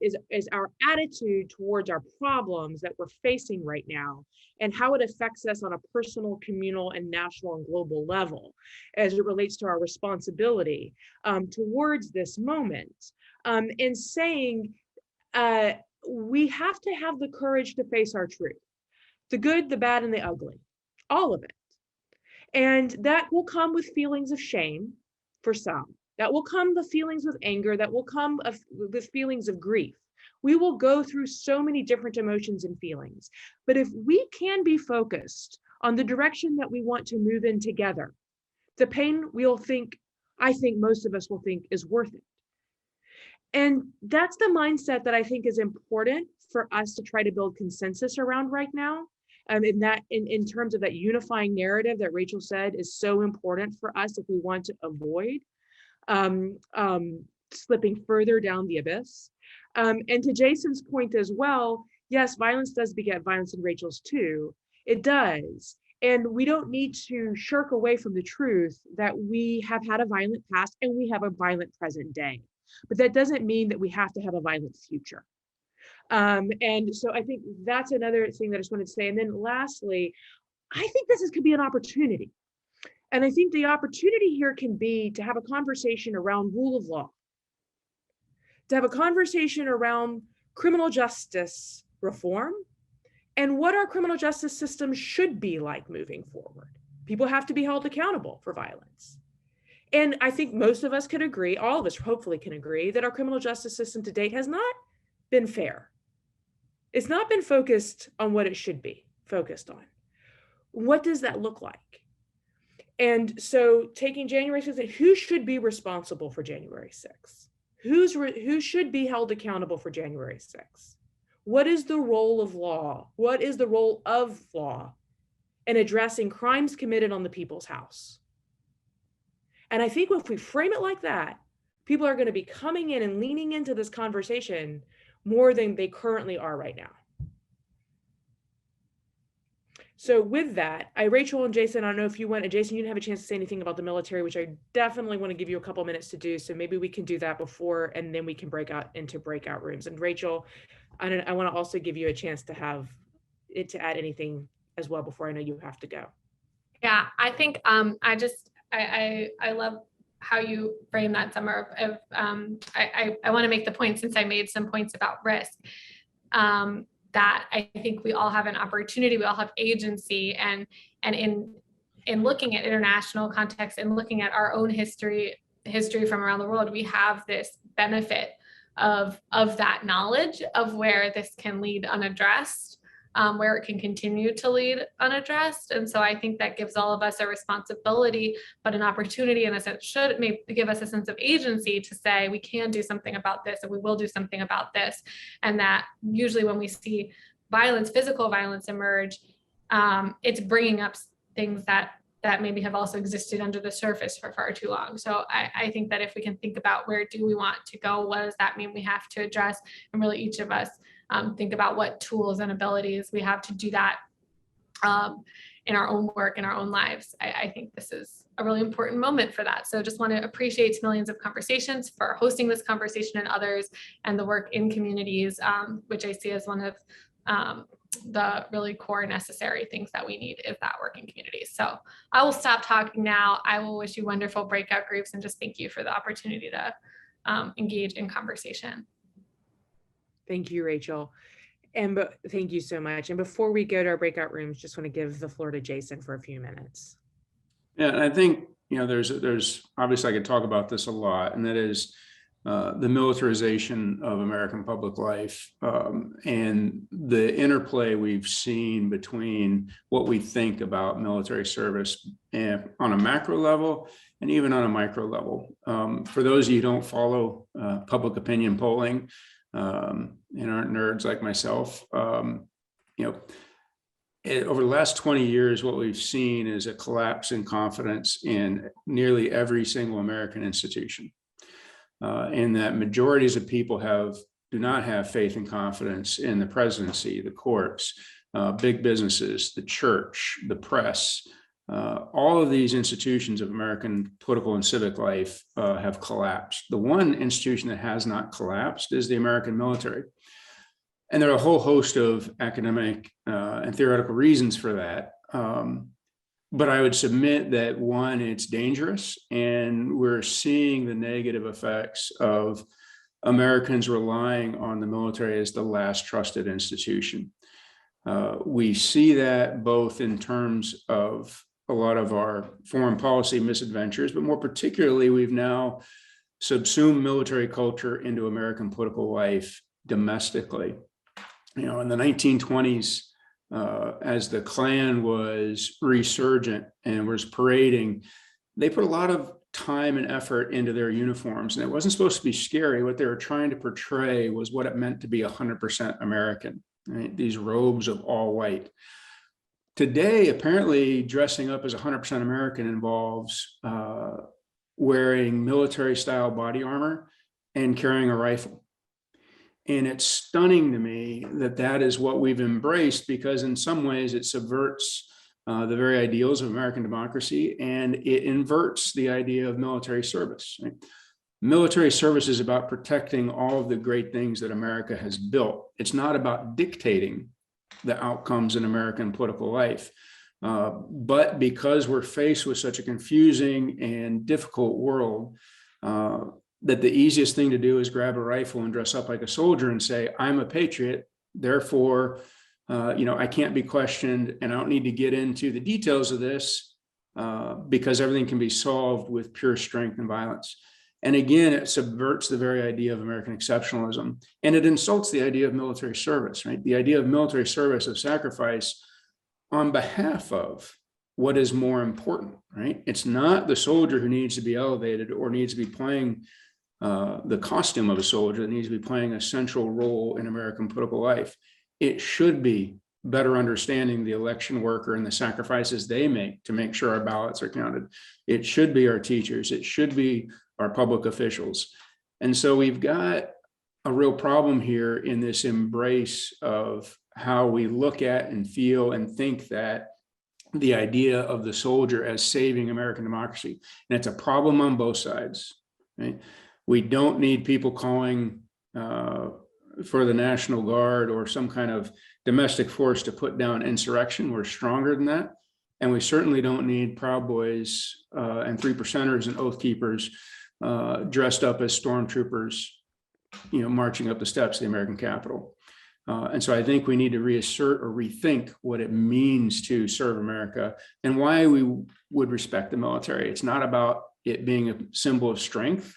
is our attitude towards our problems that we're facing right now, and how it affects us on a personal, communal, and national and global level as it relates to our responsibility towards this moment. And saying we have to have the courage to face our truth, the good, the bad, and the ugly, all of it. And that will come with feelings of shame for some. That will come with feelings of anger, that will come with feelings of grief. We will go through so many different emotions and feelings. But if we can be focused on the direction that we want to move in together, the pain I think most of us will think is worth it. And that's the mindset that I think is important for us to try to build consensus around right now. In terms of that unifying narrative that Rachel said is so important for us if we want to avoid slipping further down the abyss. And to Jason's point as well, yes, violence does beget violence, in Rachel's too. It does. And we don't need to shirk away from the truth that we have had a violent past and we have a violent present day. But that doesn't mean that we have to have a violent future. And so I think that's another thing that I just wanted to say. And then lastly, I think could be an opportunity. And I think the opportunity here can be to have a conversation around rule of law, to have a conversation around criminal justice reform, and what our criminal justice system should be like moving forward. People have to be held accountable for violence. And I think most of us could agree, all of us hopefully can agree, that our criminal justice system to date has not been fair. It's not been focused on what it should be focused on. What does that look like? And so taking January 6th, who should be responsible for January 6th? Who should be held accountable for January 6th? What is the role of law? What is the role of law in addressing crimes committed on the people's house? And I think if we frame it like that, people are going to be coming in and leaning into this conversation more than they currently are right now. So with that, Rachel and Jason, I don't know if you want, Jason, you didn't have a chance to say anything about the military, which I definitely want to give you a couple minutes to do. So maybe we can do that before, and then we can break out into breakout rooms. And Rachel, I want to also give you a chance to have it to add anything as well before I know you have to go. Yeah, I think I love how you frame that, Samar. I want to make the point, since I made some points about risk, that I think we all have an opportunity, we all have agency, and in looking at international context and looking at our own history from around the world, we have this benefit of that knowledge of where this can lead unaddressed, where it can continue to lead unaddressed. And so I think that gives all of us a responsibility, but an opportunity, in a sense, should maybe give us a sense of agency to say we can do something about this, and we will do something about this. And that usually when we see violence, physical violence emerge, it's bringing up things that maybe have also existed under the surface for far too long. So I think that if we can think about where do we want to go, what does that mean we have to address, and really each of us think about what tools and abilities we have to do that in our own work, in our own lives. I think this is a really important moment for that. So just want to appreciate Millions of Conversations for hosting this conversation, and others, and the work in communities, which I see as one of the really core necessary things that we need, is that work in communities. So I will stop talking now. I will wish you wonderful breakout groups, and just thank you for the opportunity to engage in conversation. Thank you, Rachel. And thank you so much. And before we go to our breakout rooms, just want to give the floor to Jason for a few minutes. Yeah, and I think, there's obviously, I could talk about this a lot, and that is the militarization of American public life, and the interplay we've seen between what we think about military service and on a macro level and even on a micro level. For those of you who don't follow public opinion polling, and aren't nerds like myself, over the last 20 years, what we've seen is a collapse in confidence in nearly every single American institution. And that majorities of people do not have faith and confidence in the presidency, the courts, big businesses, the church, the press. All of these institutions of American political and civic life have collapsed. The one institution that has not collapsed is the American military. And there are a whole host of academic and theoretical reasons for that. But I would submit that, one, it's dangerous, and we're seeing the negative effects of Americans relying on the military as the last trusted institution. We see that both in terms of a lot of our foreign policy misadventures, but more particularly, we've now subsumed military culture into American political life domestically. In the 1920s, as the Klan was resurgent and was parading, they put a lot of time and effort into their uniforms, and it wasn't supposed to be scary. What they were trying to portray was what it meant to be 100% American, right? These robes of all white. Today, apparently, dressing up as 100% American involves wearing military-style body armor and carrying a rifle. And it's stunning to me that that is what we've embraced, because in some ways it subverts the very ideals of American democracy, and it inverts the idea of military service. Right? Military service is about protecting all of the great things that America has built. It's not about dictating the outcomes in American political life. But because we're faced with such a confusing and difficult world, that the easiest thing to do is grab a rifle and dress up like a soldier and say, I'm a patriot, therefore, I can't be questioned, and I don't need to get into the details of this. because everything can be solved with pure strength and violence. And again, it subverts the very idea of American exceptionalism, and it insults the idea of military service, right? The idea of military service, of sacrifice on behalf of what is more important, right? It's not the soldier who needs to be elevated or needs to be playing the costume of a soldier that needs to be playing a central role in American political life. It should be better understanding the election worker and the sacrifices they make to make sure our ballots are counted. It should be our teachers. It should be our public officials. And so we've got a real problem here in this embrace of how we look at and feel and think that the idea of the soldier as saving American democracy. And it's a problem on both sides, right? We don't need people calling for the National Guard or some kind of domestic force to put down insurrection. We're stronger than that. And we certainly don't need Proud Boys and 3%ers and Oath Keepers dressed up as stormtroopers, marching up the steps of the American Capitol. And so I think we need to reassert or rethink what it means to serve America and why we would respect the military. It's not about it being a symbol of strength.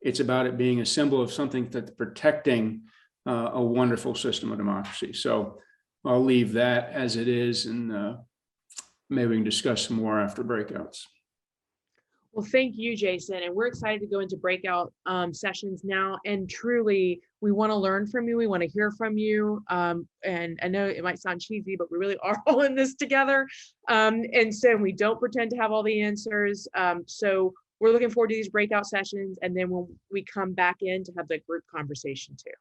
It's about it being a symbol of something that's protecting a wonderful system of democracy. So I'll leave that as it is, and maybe we can discuss some more after breakouts. Well, thank you, Jason. And we're excited to go into breakout sessions now. And truly, we want to learn from you. We want to hear from you. And I know it might sound cheesy, but we really are all in this together. And so we don't pretend to have all the answers. So we're looking forward to these breakout sessions. And then when we come back in to have the group conversation too.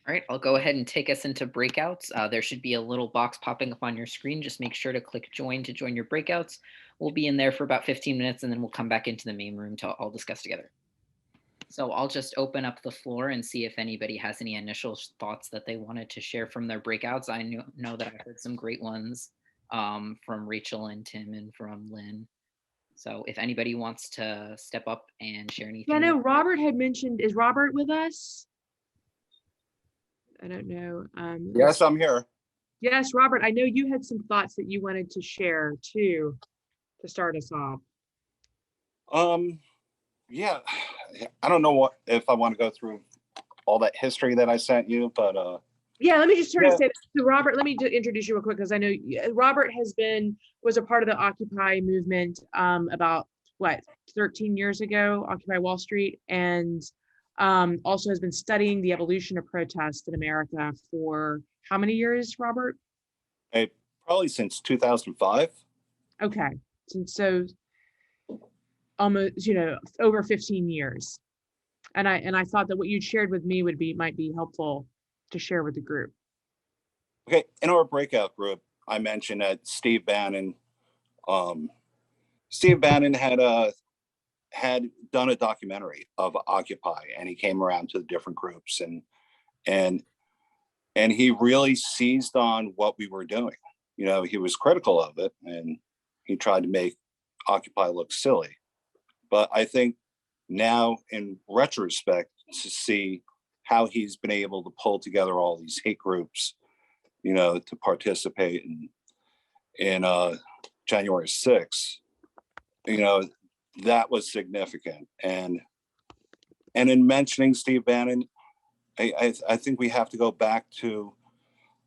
All right, I'll go ahead and take us into breakouts. There should be a little box popping up on your screen. Just make sure to click join to join your breakouts. We'll be in there for about 15 minutes, and then we'll come back into the main room to all discuss together. So I'll just open up the floor and see if anybody has any initial thoughts that they wanted to share from their breakouts. I know that I heard some great ones from Rachel and Tim and from Lynn. So if anybody wants to step up and share anything. Yeah, no, Robert had mentioned, is Robert with us? I don't know. Yes, I'm here. Yes, Robert, I know you had some thoughts that you wanted to share too, to start us off. Yeah, I don't know if I want to go through all that history that I sent you, but yeah, let me just turn to say to Robert. Let me introduce you real quick, because I know Robert was a part of the Occupy movement about 13 years ago, Occupy Wall Street, and also has been studying the evolution of protest in America for how many years, Robert? Probably since 2005. Okay, so almost over 15 years. And I thought that what you shared with me might be helpful to share with the group. Okay, in our breakout group, I mentioned that Steve Bannon had done a documentary of Occupy, and he came around to the different groups and he really seized on what we were doing. He was critical of it, and he tried to make Occupy look silly. But I think now, in retrospect, to see how he's been able to pull together all these hate groups, to participate in January 6th, that was significant. And in mentioning Steve Bannon, I think we have to go back to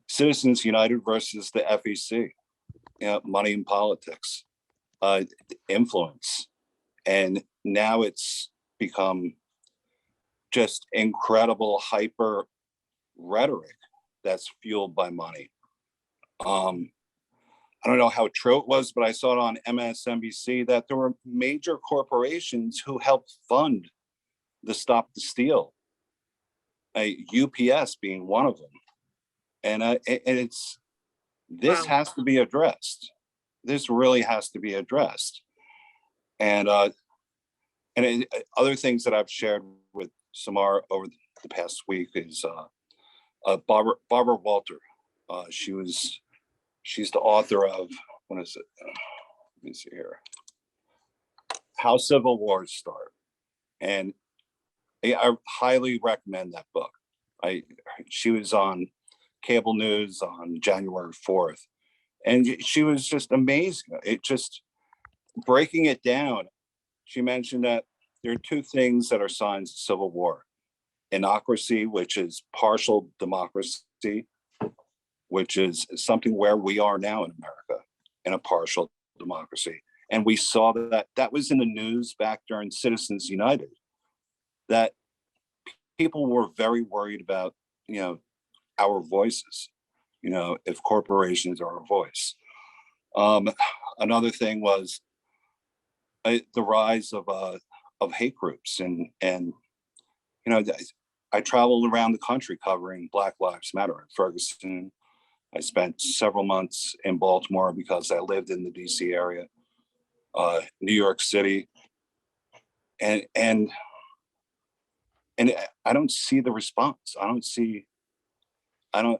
Citizens United versus the FEC, money in politics, influence. And now it's become just incredible hyper rhetoric that's fueled by money. I don't know how true it was, but I saw it on MSNBC that there were major corporations who helped fund the Stop the Steal, UPS being one of them. And this has to be addressed. This really has to be addressed. And other things that I've shared with Samar over the past week is Barbara Walter. She's the author of, what is it? Let me see here. How Civil Wars Start. And I highly recommend that book. She was on cable news on January 4th, And she was just amazing. It just breaking it down. She mentioned that there are two things that are signs of civil war: anocracy, which is partial democracy, which is something where we are now in America, in a partial democracy. And we saw that was in the news back during Citizens United, that people were very worried about, our voices, if corporations are a voice. Another thing was the rise of hate groups. And I traveled around the country covering Black Lives Matter in Ferguson. I spent several months in Baltimore because I lived in the DC area, New York City. And I don't see the response. I don't see a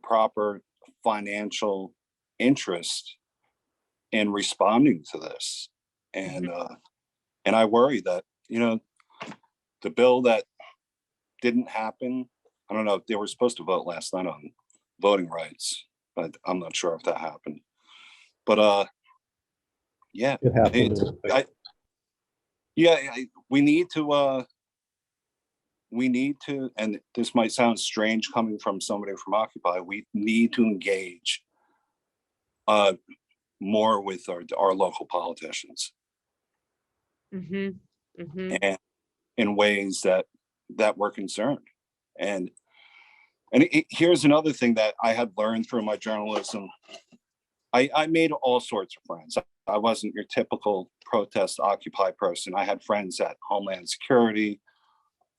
proper financial interest in responding to this. And I worry that, the bill that didn't happen, I don't know if they were supposed to vote last night on voting rights, but I'm not sure if that happened. But yeah, It happened. we need to, and this might sound strange coming from somebody from Occupy, we need to engage more with our local politicians. And in ways that we're concerned. And here's another thing that I had learned through my journalism. I made all sorts of friends. I wasn't your typical protest Occupy person. I had friends at Homeland Security.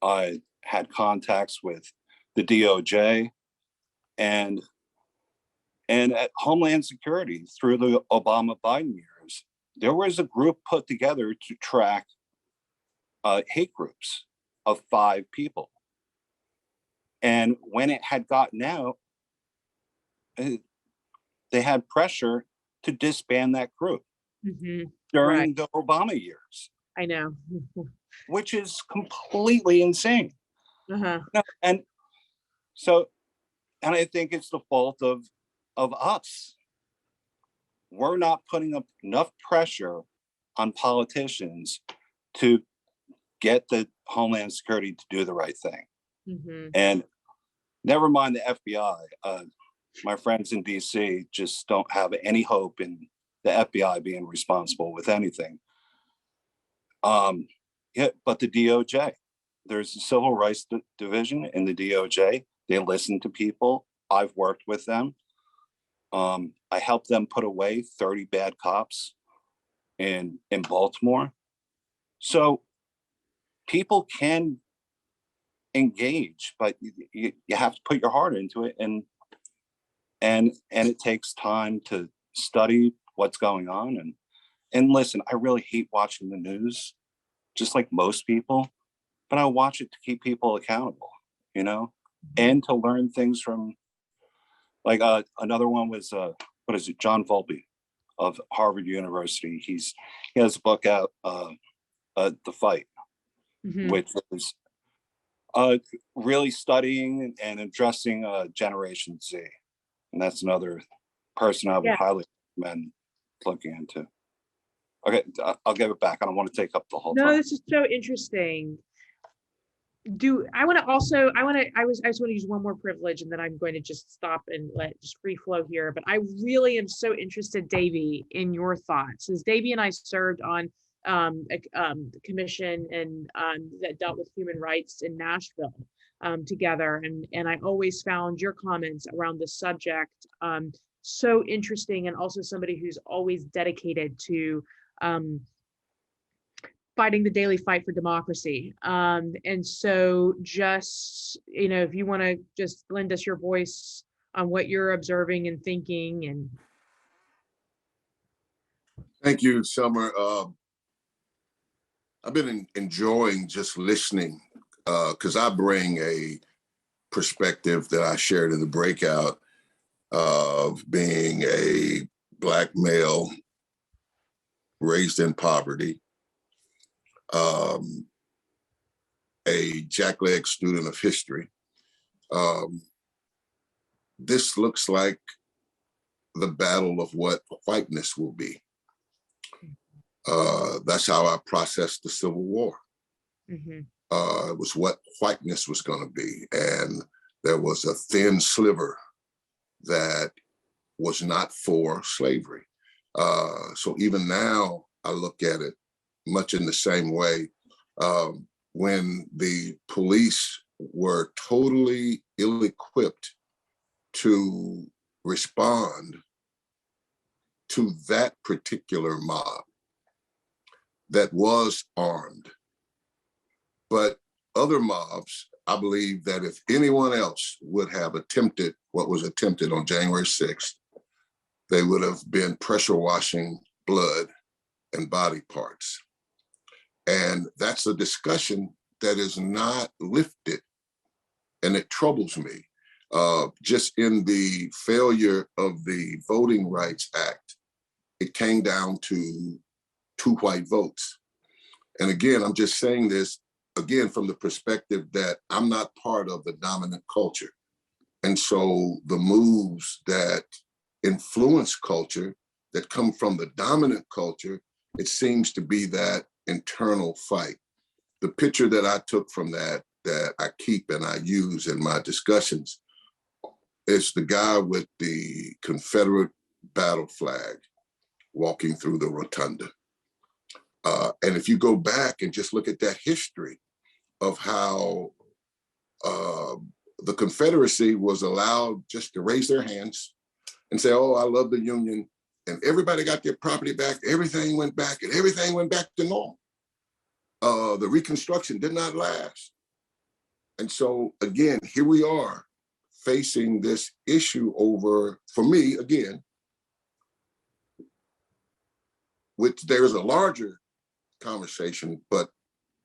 I had contacts with the DOJ and at Homeland Security through the Obama-Biden years. There was a group put together to track hate groups of 5 people. And when it had gotten out, they had pressure to disband that group during the Obama years. I know. Which is completely insane. And so, and I think it's the fault of us. We're not putting up enough pressure on politicians to get the Homeland Security to do the right thing. And never mind the FBI. My friends in DC just don't have any hope in the FBI being responsible with anything. Yeah, but the DOJ, there's a civil rights division in the DOJ. They listen to people. I've worked with them. I helped them put away 30 bad cops in Baltimore. So people can engage, but you have to put your heart into it, and it takes time to study what's going on. And listen, I really hate watching the news, just like most people, but I watch it to keep people accountable, and to learn things from, like another one was what is it, John Volpe of Harvard University. He has a book out, The Fight, which is really studying and addressing Generation Z. And that's another person I would highly recommend looking into. Okay, I'll give it back. I don't want to take up the whole time. No, this is so interesting. I just want to use one more privilege, and then I'm going to just stop and let just free flow here. But I really am so interested, Davey, in your thoughts. As Davey and I served on a commission and that dealt with human rights in Nashville together, and I always found your comments around the subject so interesting, and also somebody who's always dedicated to fighting the daily fight for democracy. And so just, if you want to just lend us your voice on what you're observing and thinking. And thank you, Samar. I've been enjoying just listening because I bring a perspective that I shared in the breakout of being a Black male raised in poverty, a jackleg student of history. This looks like the battle of what whiteness will be. That's how I processed the Civil War. It was what whiteness was going to be. And there was a thin sliver that was not for slavery. So even now, I look at it much in the same way. When the police were totally ill-equipped to respond to that particular mob that was armed. But other mobs, I believe that if anyone else would have attempted what was attempted on January 6th, they would have been pressure washing blood and body parts. And that's a discussion that is not lifted, and it troubles me. Just in the failure of the Voting Rights Act, it came down to 2 white votes. And again, I'm just saying this, again, from the perspective that I'm not part of the dominant culture. And so the moves that influence culture, that come from the dominant culture, it seems to be that internal fight. The picture that I took from that I keep and I use in my discussions, is the guy with the Confederate battle flag walking through the rotunda. And if you go back and just look at that history of how the Confederacy was allowed just to raise their hands and say, oh, I love the Union, and everybody got their property back, everything went back, and everything went back to normal. The Reconstruction did not last. And so again, here we are facing this issue over, for me, again, which there's a larger conversation, but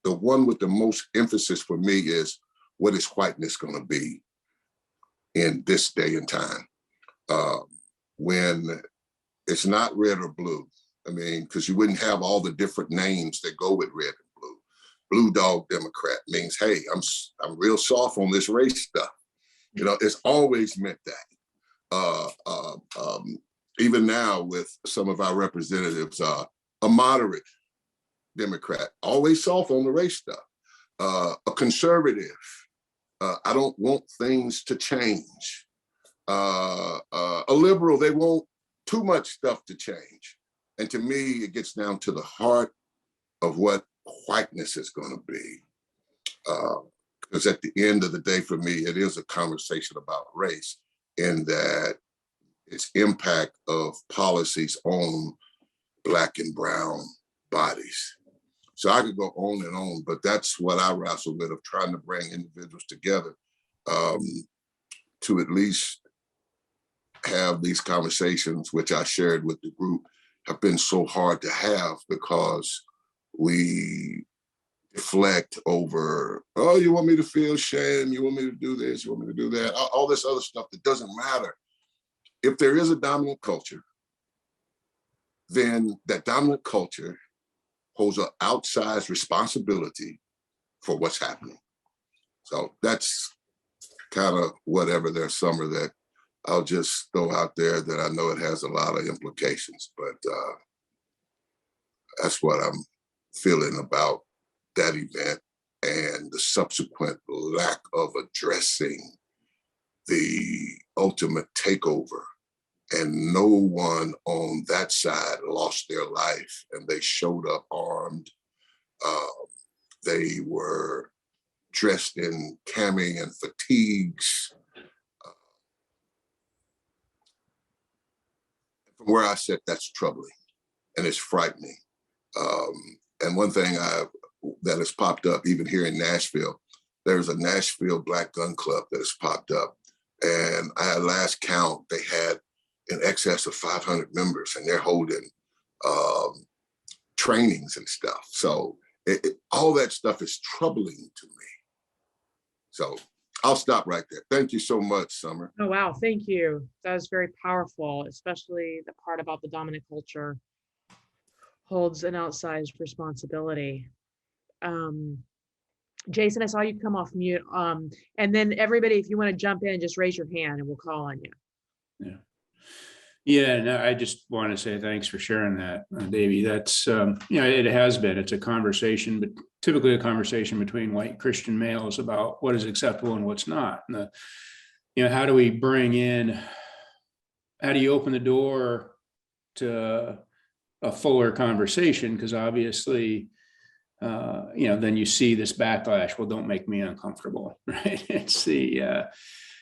the one with the most emphasis for me is, what is whiteness going to be in this day and time? When it's not red or blue. I mean, because you wouldn't have all the different names that go with red and blue. Blue Dog Democrat means, hey, I'm real soft on this race stuff. You know, it's always meant that. Even now with some of our representatives, a moderate Democrat, always soft on the race stuff. A conservative, I don't want things to change. A liberal, they want too much stuff to change. And to me, it gets down to the heart of what whiteness is going to be. Because at the end of the day, for me, it is a conversation about race, in that its impact of policies on Black and brown bodies. So I could go on and on, but that's what I wrestle with, of trying to bring individuals together to at least have these conversations, which I shared with the group, have been so hard to have because we deflect over, oh, you want me to feel shame, you want me to do this, you want me to do that, all this other stuff that doesn't matter. If there is a dominant culture, then that dominant culture holds an outsized responsibility for what's happening. So that's kind of whatever there's Summer that I'll just throw out there, that I know it has a lot of implications, but that's what I'm feeling about that event and the subsequent lack of addressing the ultimate takeover. And no one on that side lost their life, and they showed up armed. They were dressed in cami and fatigues. From where I sit, that's troubling and it's frightening. And one thing that has popped up, even here in Nashville, there's a Nashville Black Gun Club that has popped up. And I had last count, they had in excess of 500 members, and they're holding trainings and stuff. So all that stuff is troubling to me. So I'll stop right there. Thank you so much, Summer. Oh, wow. Thank you. That was very powerful, especially the part about the dominant culture holds an outsized responsibility. Jason, I saw you come off mute. And then everybody, if you want to jump in, just raise your hand and we'll call on you. Yeah, no, I just want to say thanks for sharing that, Davey. That's, it has been, it's a conversation, but typically a conversation between white Christian males about what is acceptable and what's not. And how do we bring in, how do you open the door to a fuller conversation? Because obviously, then you see this backlash. Well, don't make me uncomfortable, right? It's you're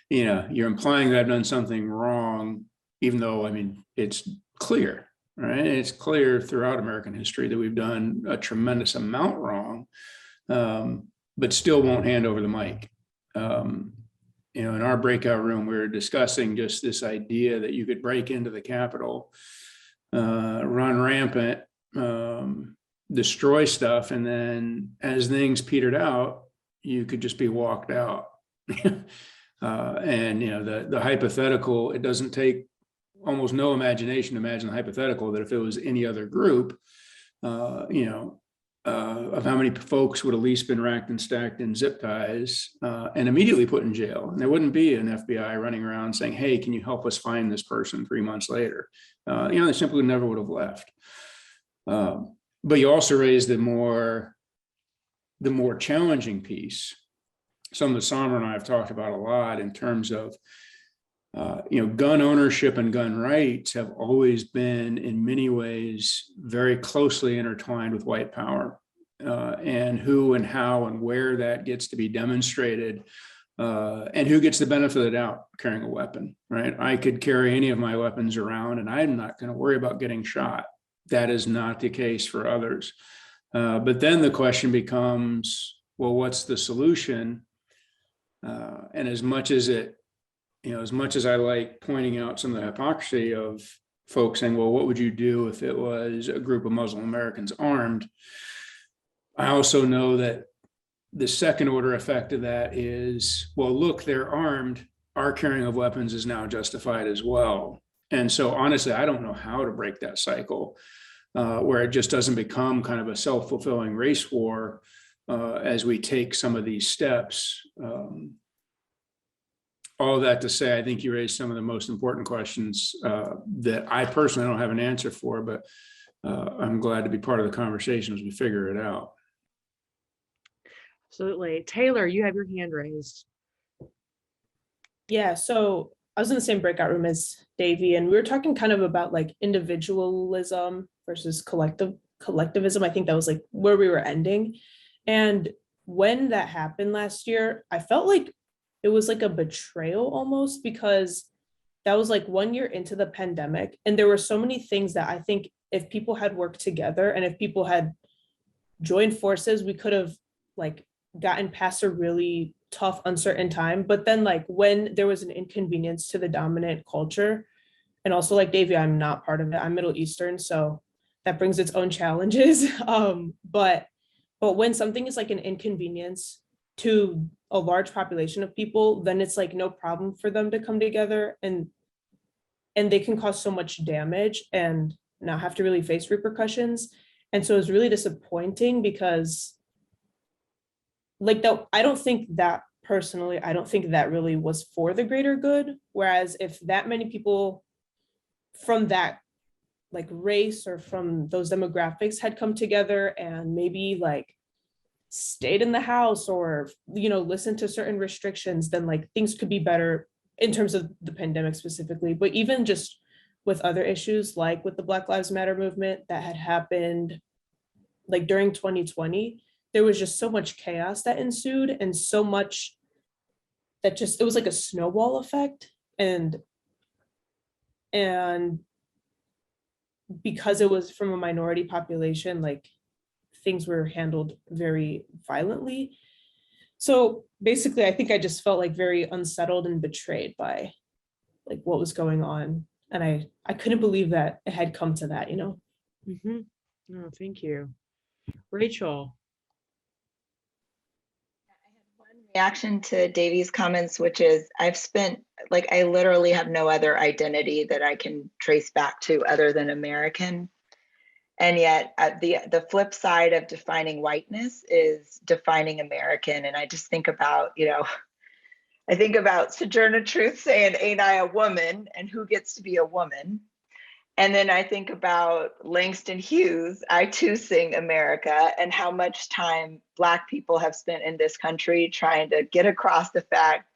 implying that I've done something wrong, even though, it's clear, right? It's clear throughout American history that we've done a tremendous amount wrong, but still won't hand over the mic. In our breakout room, we were discussing just this idea that you could break into the Capitol, run rampant, destroy stuff, and then as things petered out, you could just be walked out. And the hypothetical, it doesn't take almost no imagination to imagine the hypothetical that if it was any other group, of how many folks would at least been racked and stacked in zip ties and immediately put in jail. And there wouldn't be an FBI running around saying, hey, can you help us find this person 3 months later? They simply never would have left. But you also raised the more challenging piece. Some of the Samar and I have talked about a lot in terms of, gun ownership and gun rights have always been in many ways very closely intertwined with white power, and who and how and where that gets to be demonstrated, and who gets the benefit of the doubt carrying a weapon, right? I could carry any of my weapons around and I'm not going to worry about getting shot. That is not the case for others. But then the question becomes, well, what's the solution? And as much as I like pointing out some of the hypocrisy of folks saying, well, what would you do if it was a group of Muslim Americans armed? I also know that the second order effect of that is, well, look, they're armed. Our carrying of weapons is now justified as well. And so honestly, I don't know how to break that cycle where it just doesn't become kind of a self-fulfilling race war as we take some of these steps. All of that to say, I think you raised some of the most important questions that I personally don't have an answer for, but I'm glad to be part of the conversation as we figure it out. Absolutely. Taylor, you have your hand raised. Yeah, so I was in the same breakout room as Davey, and we were talking kind of about like individualism versus collectivism. I think that was like where we were ending. And when that happened last year, I felt like it was like a betrayal almost, because that was like 1 year into the pandemic. And there were so many things that I think if people had worked together and if people had joined forces, we could have like gotten past a really tough, uncertain time. But then like when there was an inconvenience to the dominant culture, and also like Davey, I'm not part of it. I'm Middle Eastern, so that brings its own challenges. But when something is like an inconvenience to a large population of people, then it's like no problem for them to come together, and they can cause so much damage and not have to really face repercussions. And so it's really disappointing because like I don't think that personally, I don't think that really was for the greater good. Whereas if that many people from that like race or from those demographics had come together and maybe like stayed in the house or listened to certain restrictions, then like things could be better in terms of the pandemic specifically. But even just with other issues, like with the Black Lives Matter movement that had happened like during 2020, there was just so much chaos that ensued, and so much that just, it was like a snowball effect. And because it was from a minority population, like things were handled very violently. So basically, I think I just felt like very unsettled and betrayed by like what was going on. And I couldn't believe that it had come to that, Mm-hmm. Oh, thank you. Rachel. Reaction to Davey's comments, which is I literally have no other identity that I can trace back to other than American. And yet the flip side of defining whiteness is defining American. And I just think about, I think about Sojourner Truth saying, ain't I a woman? And who gets to be a woman? And then I think about Langston Hughes, I Too Sing America, and how much time Black people have spent in this country trying to get across the fact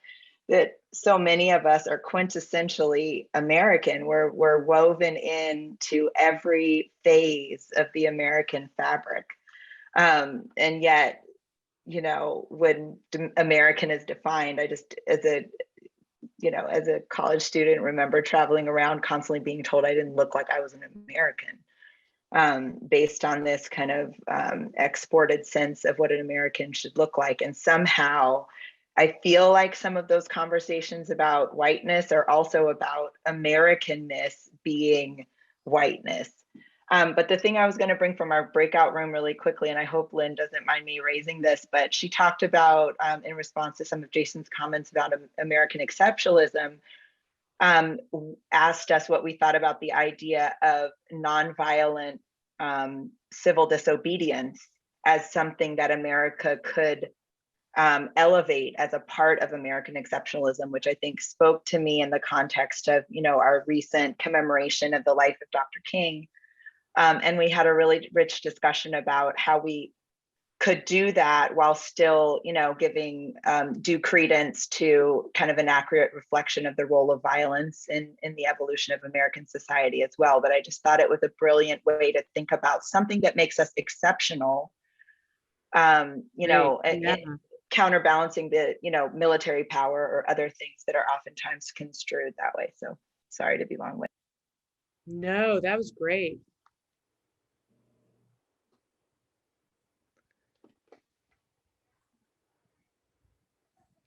that so many of us are quintessentially American. We're woven into every phase of the American fabric. And yet, you know, when American is defined, I just, as a college student, remember traveling around constantly being told I didn't look like I was an American, based on this kind of exported sense of what an American should look like. And somehow I feel like some of those conversations about whiteness are also about Americanness being whiteness. But the thing I was going to bring from our breakout room really quickly, and I hope Lynn doesn't mind me raising this, but she talked about, in response to some of Jason's comments about American exceptionalism, asked us what we thought about the idea of nonviolent civil disobedience as something that America could elevate as a part of American exceptionalism, which I think spoke to me in the context of, our recent commemoration of the life of Dr. King. And we had a really rich discussion about how we could do that while still, giving due credence to kind of an accurate reflection of the role of violence in the evolution of American society as well. But I just thought it was a brilliant way to think about something that makes us exceptional, counterbalancing the, military power or other things that are oftentimes construed that way. So sorry to be long-winded. No, that was great.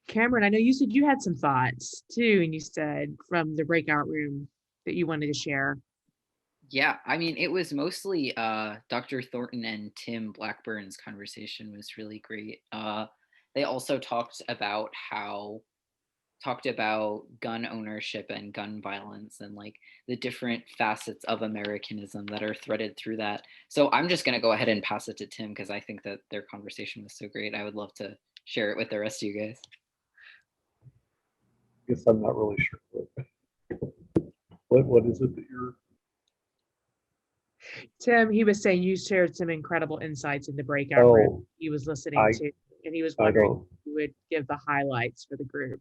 Cameron, I know you said you had some thoughts too, and you said from the breakout room that you wanted to share. Yeah, I mean, it was mostly Dr. Thornton and Tim Blackburn's conversation was really great. They also talked about gun ownership and gun violence and like the different facets of Americanism that are threaded through that. So I'm just going to go ahead and pass it to Tim because I think that their conversation was so great. I would love to share it with the rest of you guys. I guess I'm not really sure what is it that you're. Tim, he was saying you shared some incredible insights in the breakout room he was listening to, and he was wondering if you would give the highlights for the group.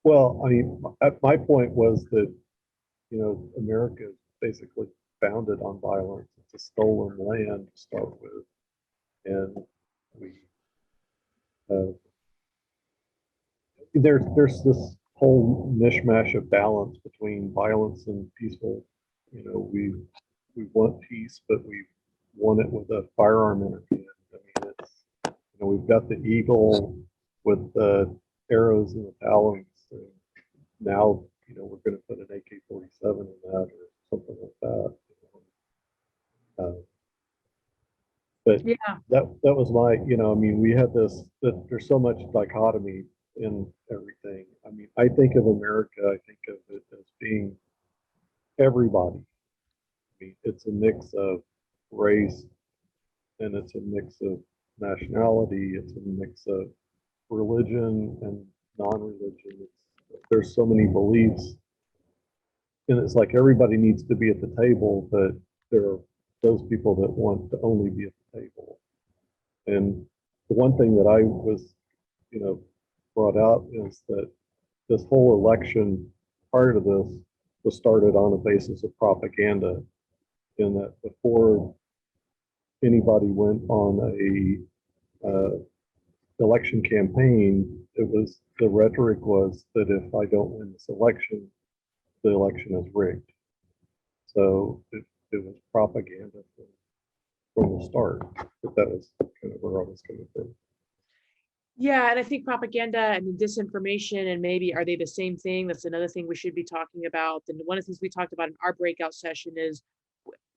Well, I mean, my point was that, America is basically founded on violence. It's a stolen land to start with. And there's this whole mishmash of balance between violence and peaceful. We want peace, but we want it with a firearm in our hand. I mean, it's, we've got the eagle with the arrows and the talons. And now, we're going to put an AK-47 in that or something like that. But yeah, that was my, I mean, we had this, that there's so much dichotomy in everything. I mean, I think of America, I think of it as being everybody. I mean, it's a mix of race and it's a mix of nationality. It's a mix of religion and non-religion. There's so many beliefs, and it's like everybody needs to be at the table, but there are those people that want to only be at the table. And the one thing that I was, brought out is that this whole election prior to this was started on a basis of propaganda, in that before anybody went on a election campaign, the rhetoric was that if I don't win this election, the election is rigged. So it was propaganda from the start. But that was kind of where I was coming from. Yeah, and I think propaganda and disinformation, and maybe are they the same thing? That's another thing we should be talking about. And one of the things we talked about in our breakout session is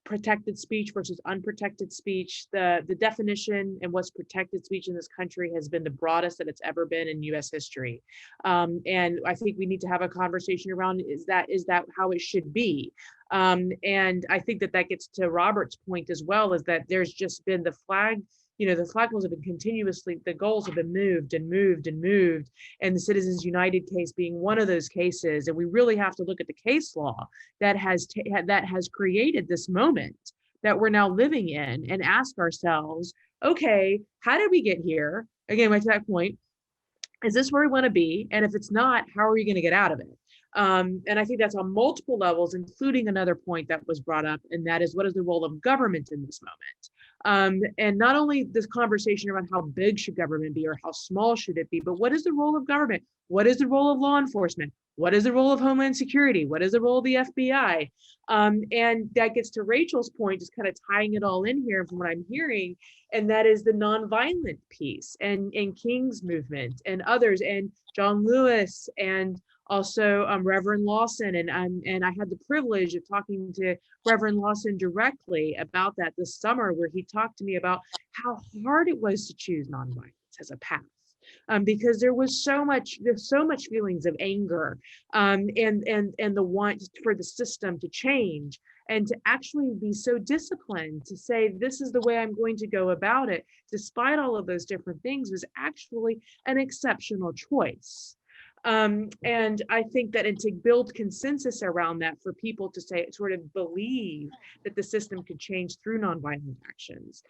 protected speech versus unprotected speech. The definition and what's protected speech in this country has been the broadest that it's ever been in US history. And I think we need to have a conversation around, is that how it should be? And I think that gets to Robert's point as well, is that there's just been the flag, the flagpoles have been continuously, the goals have been moved and moved and moved, and the Citizens United case being one of those cases. And we really have to look at the case law that has created this moment that we're now living in and ask ourselves, okay, how did we get here? Again, to that point, is this where we want to be? And if it's not, how are we going to get out of it? And I think that's on multiple levels, including another point that was brought up, and that is, what is the role of government in this moment? And not only this conversation around how big should government be or how small should it be, but what is the role of government? What is the role of law enforcement? What is the role of Homeland Security? What is the role of the FBI? And that gets to Rachel's point, just kind of tying it all in here from what I'm hearing, and that is the nonviolent piece and King's movement and others, and John Lewis, and also Reverend Lawson. And I had the privilege of talking to Reverend Lawson directly about that this summer, where he talked to me about how hard it was to choose nonviolence as a path. Because there's so much feelings of anger, and the want for the system to change, and to actually be so disciplined to say, this is the way I'm going to go about it, despite all of those different things, was actually an exceptional choice. And I think that, and to build consensus around that for people to say, sort of believe that the system could change through nonviolent actions,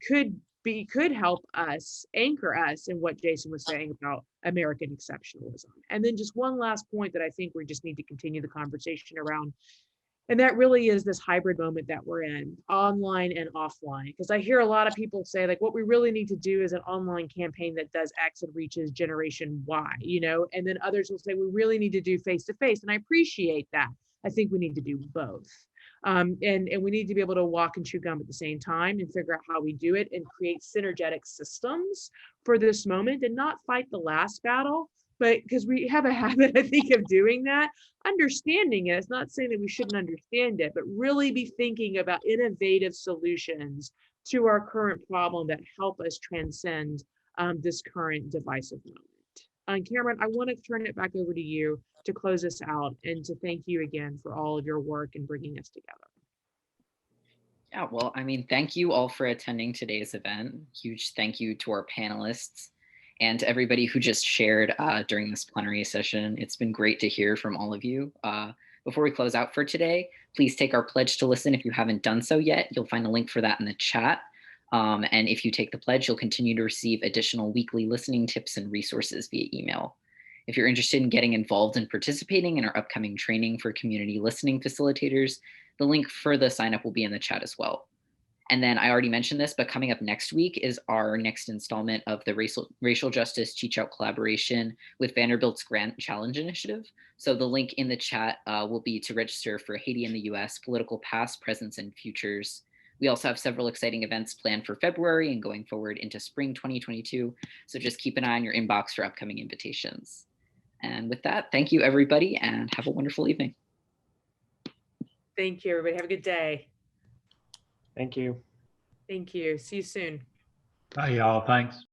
could help us, anchor us in what Jason was saying about American exceptionalism. And then just one last point that I think we just need to continue the conversation around, and that really is this hybrid moment that we're in, online and offline. Because I hear a lot of people say, like, what we really need to do is an online campaign that does X and reaches Generation Y, and then others will say, we really need to do face-to-face. And I appreciate that. I think we need to do both. And we need to be able to walk and chew gum at the same time and figure out how we do it and create synergetic systems for this moment, and not fight the last battle, but because we have a habit, I think, of doing that, understanding it. It's not saying that we shouldn't understand it, but really be thinking about innovative solutions to our current problem that help us transcend this current divisive moment. Cameron, I want to turn it back over to you to close us out, and to thank you again for all of your work in bringing us together. Yeah, well, thank you all for attending today's event. Huge thank you to our panelists and to everybody who just shared during this plenary session. It's been great to hear from all of you. Before we close out for today, please take our pledge to listen if you haven't done so yet. You'll find a link for that in the chat. And if you take the pledge, you'll continue to receive additional weekly listening tips and resources via email. If you're interested in getting involved and participating in our upcoming training for community listening facilitators, the link for the sign up will be in the chat as well. And then I already mentioned this, but coming up next week is our next installment of the Racial Justice Teach Out collaboration with Vanderbilt's Grant Challenge Initiative. So the link in the chat will be to register for Haiti in the US, Political Past, Presents, and Futures. We also have several exciting events planned for February and going forward into spring 2022. So just keep an eye on your inbox for upcoming invitations. And with that, thank you, everybody, and have a wonderful evening. Thank you, everybody. Have a good day. Thank you. Thank you. See you soon. Bye, y'all. Thanks.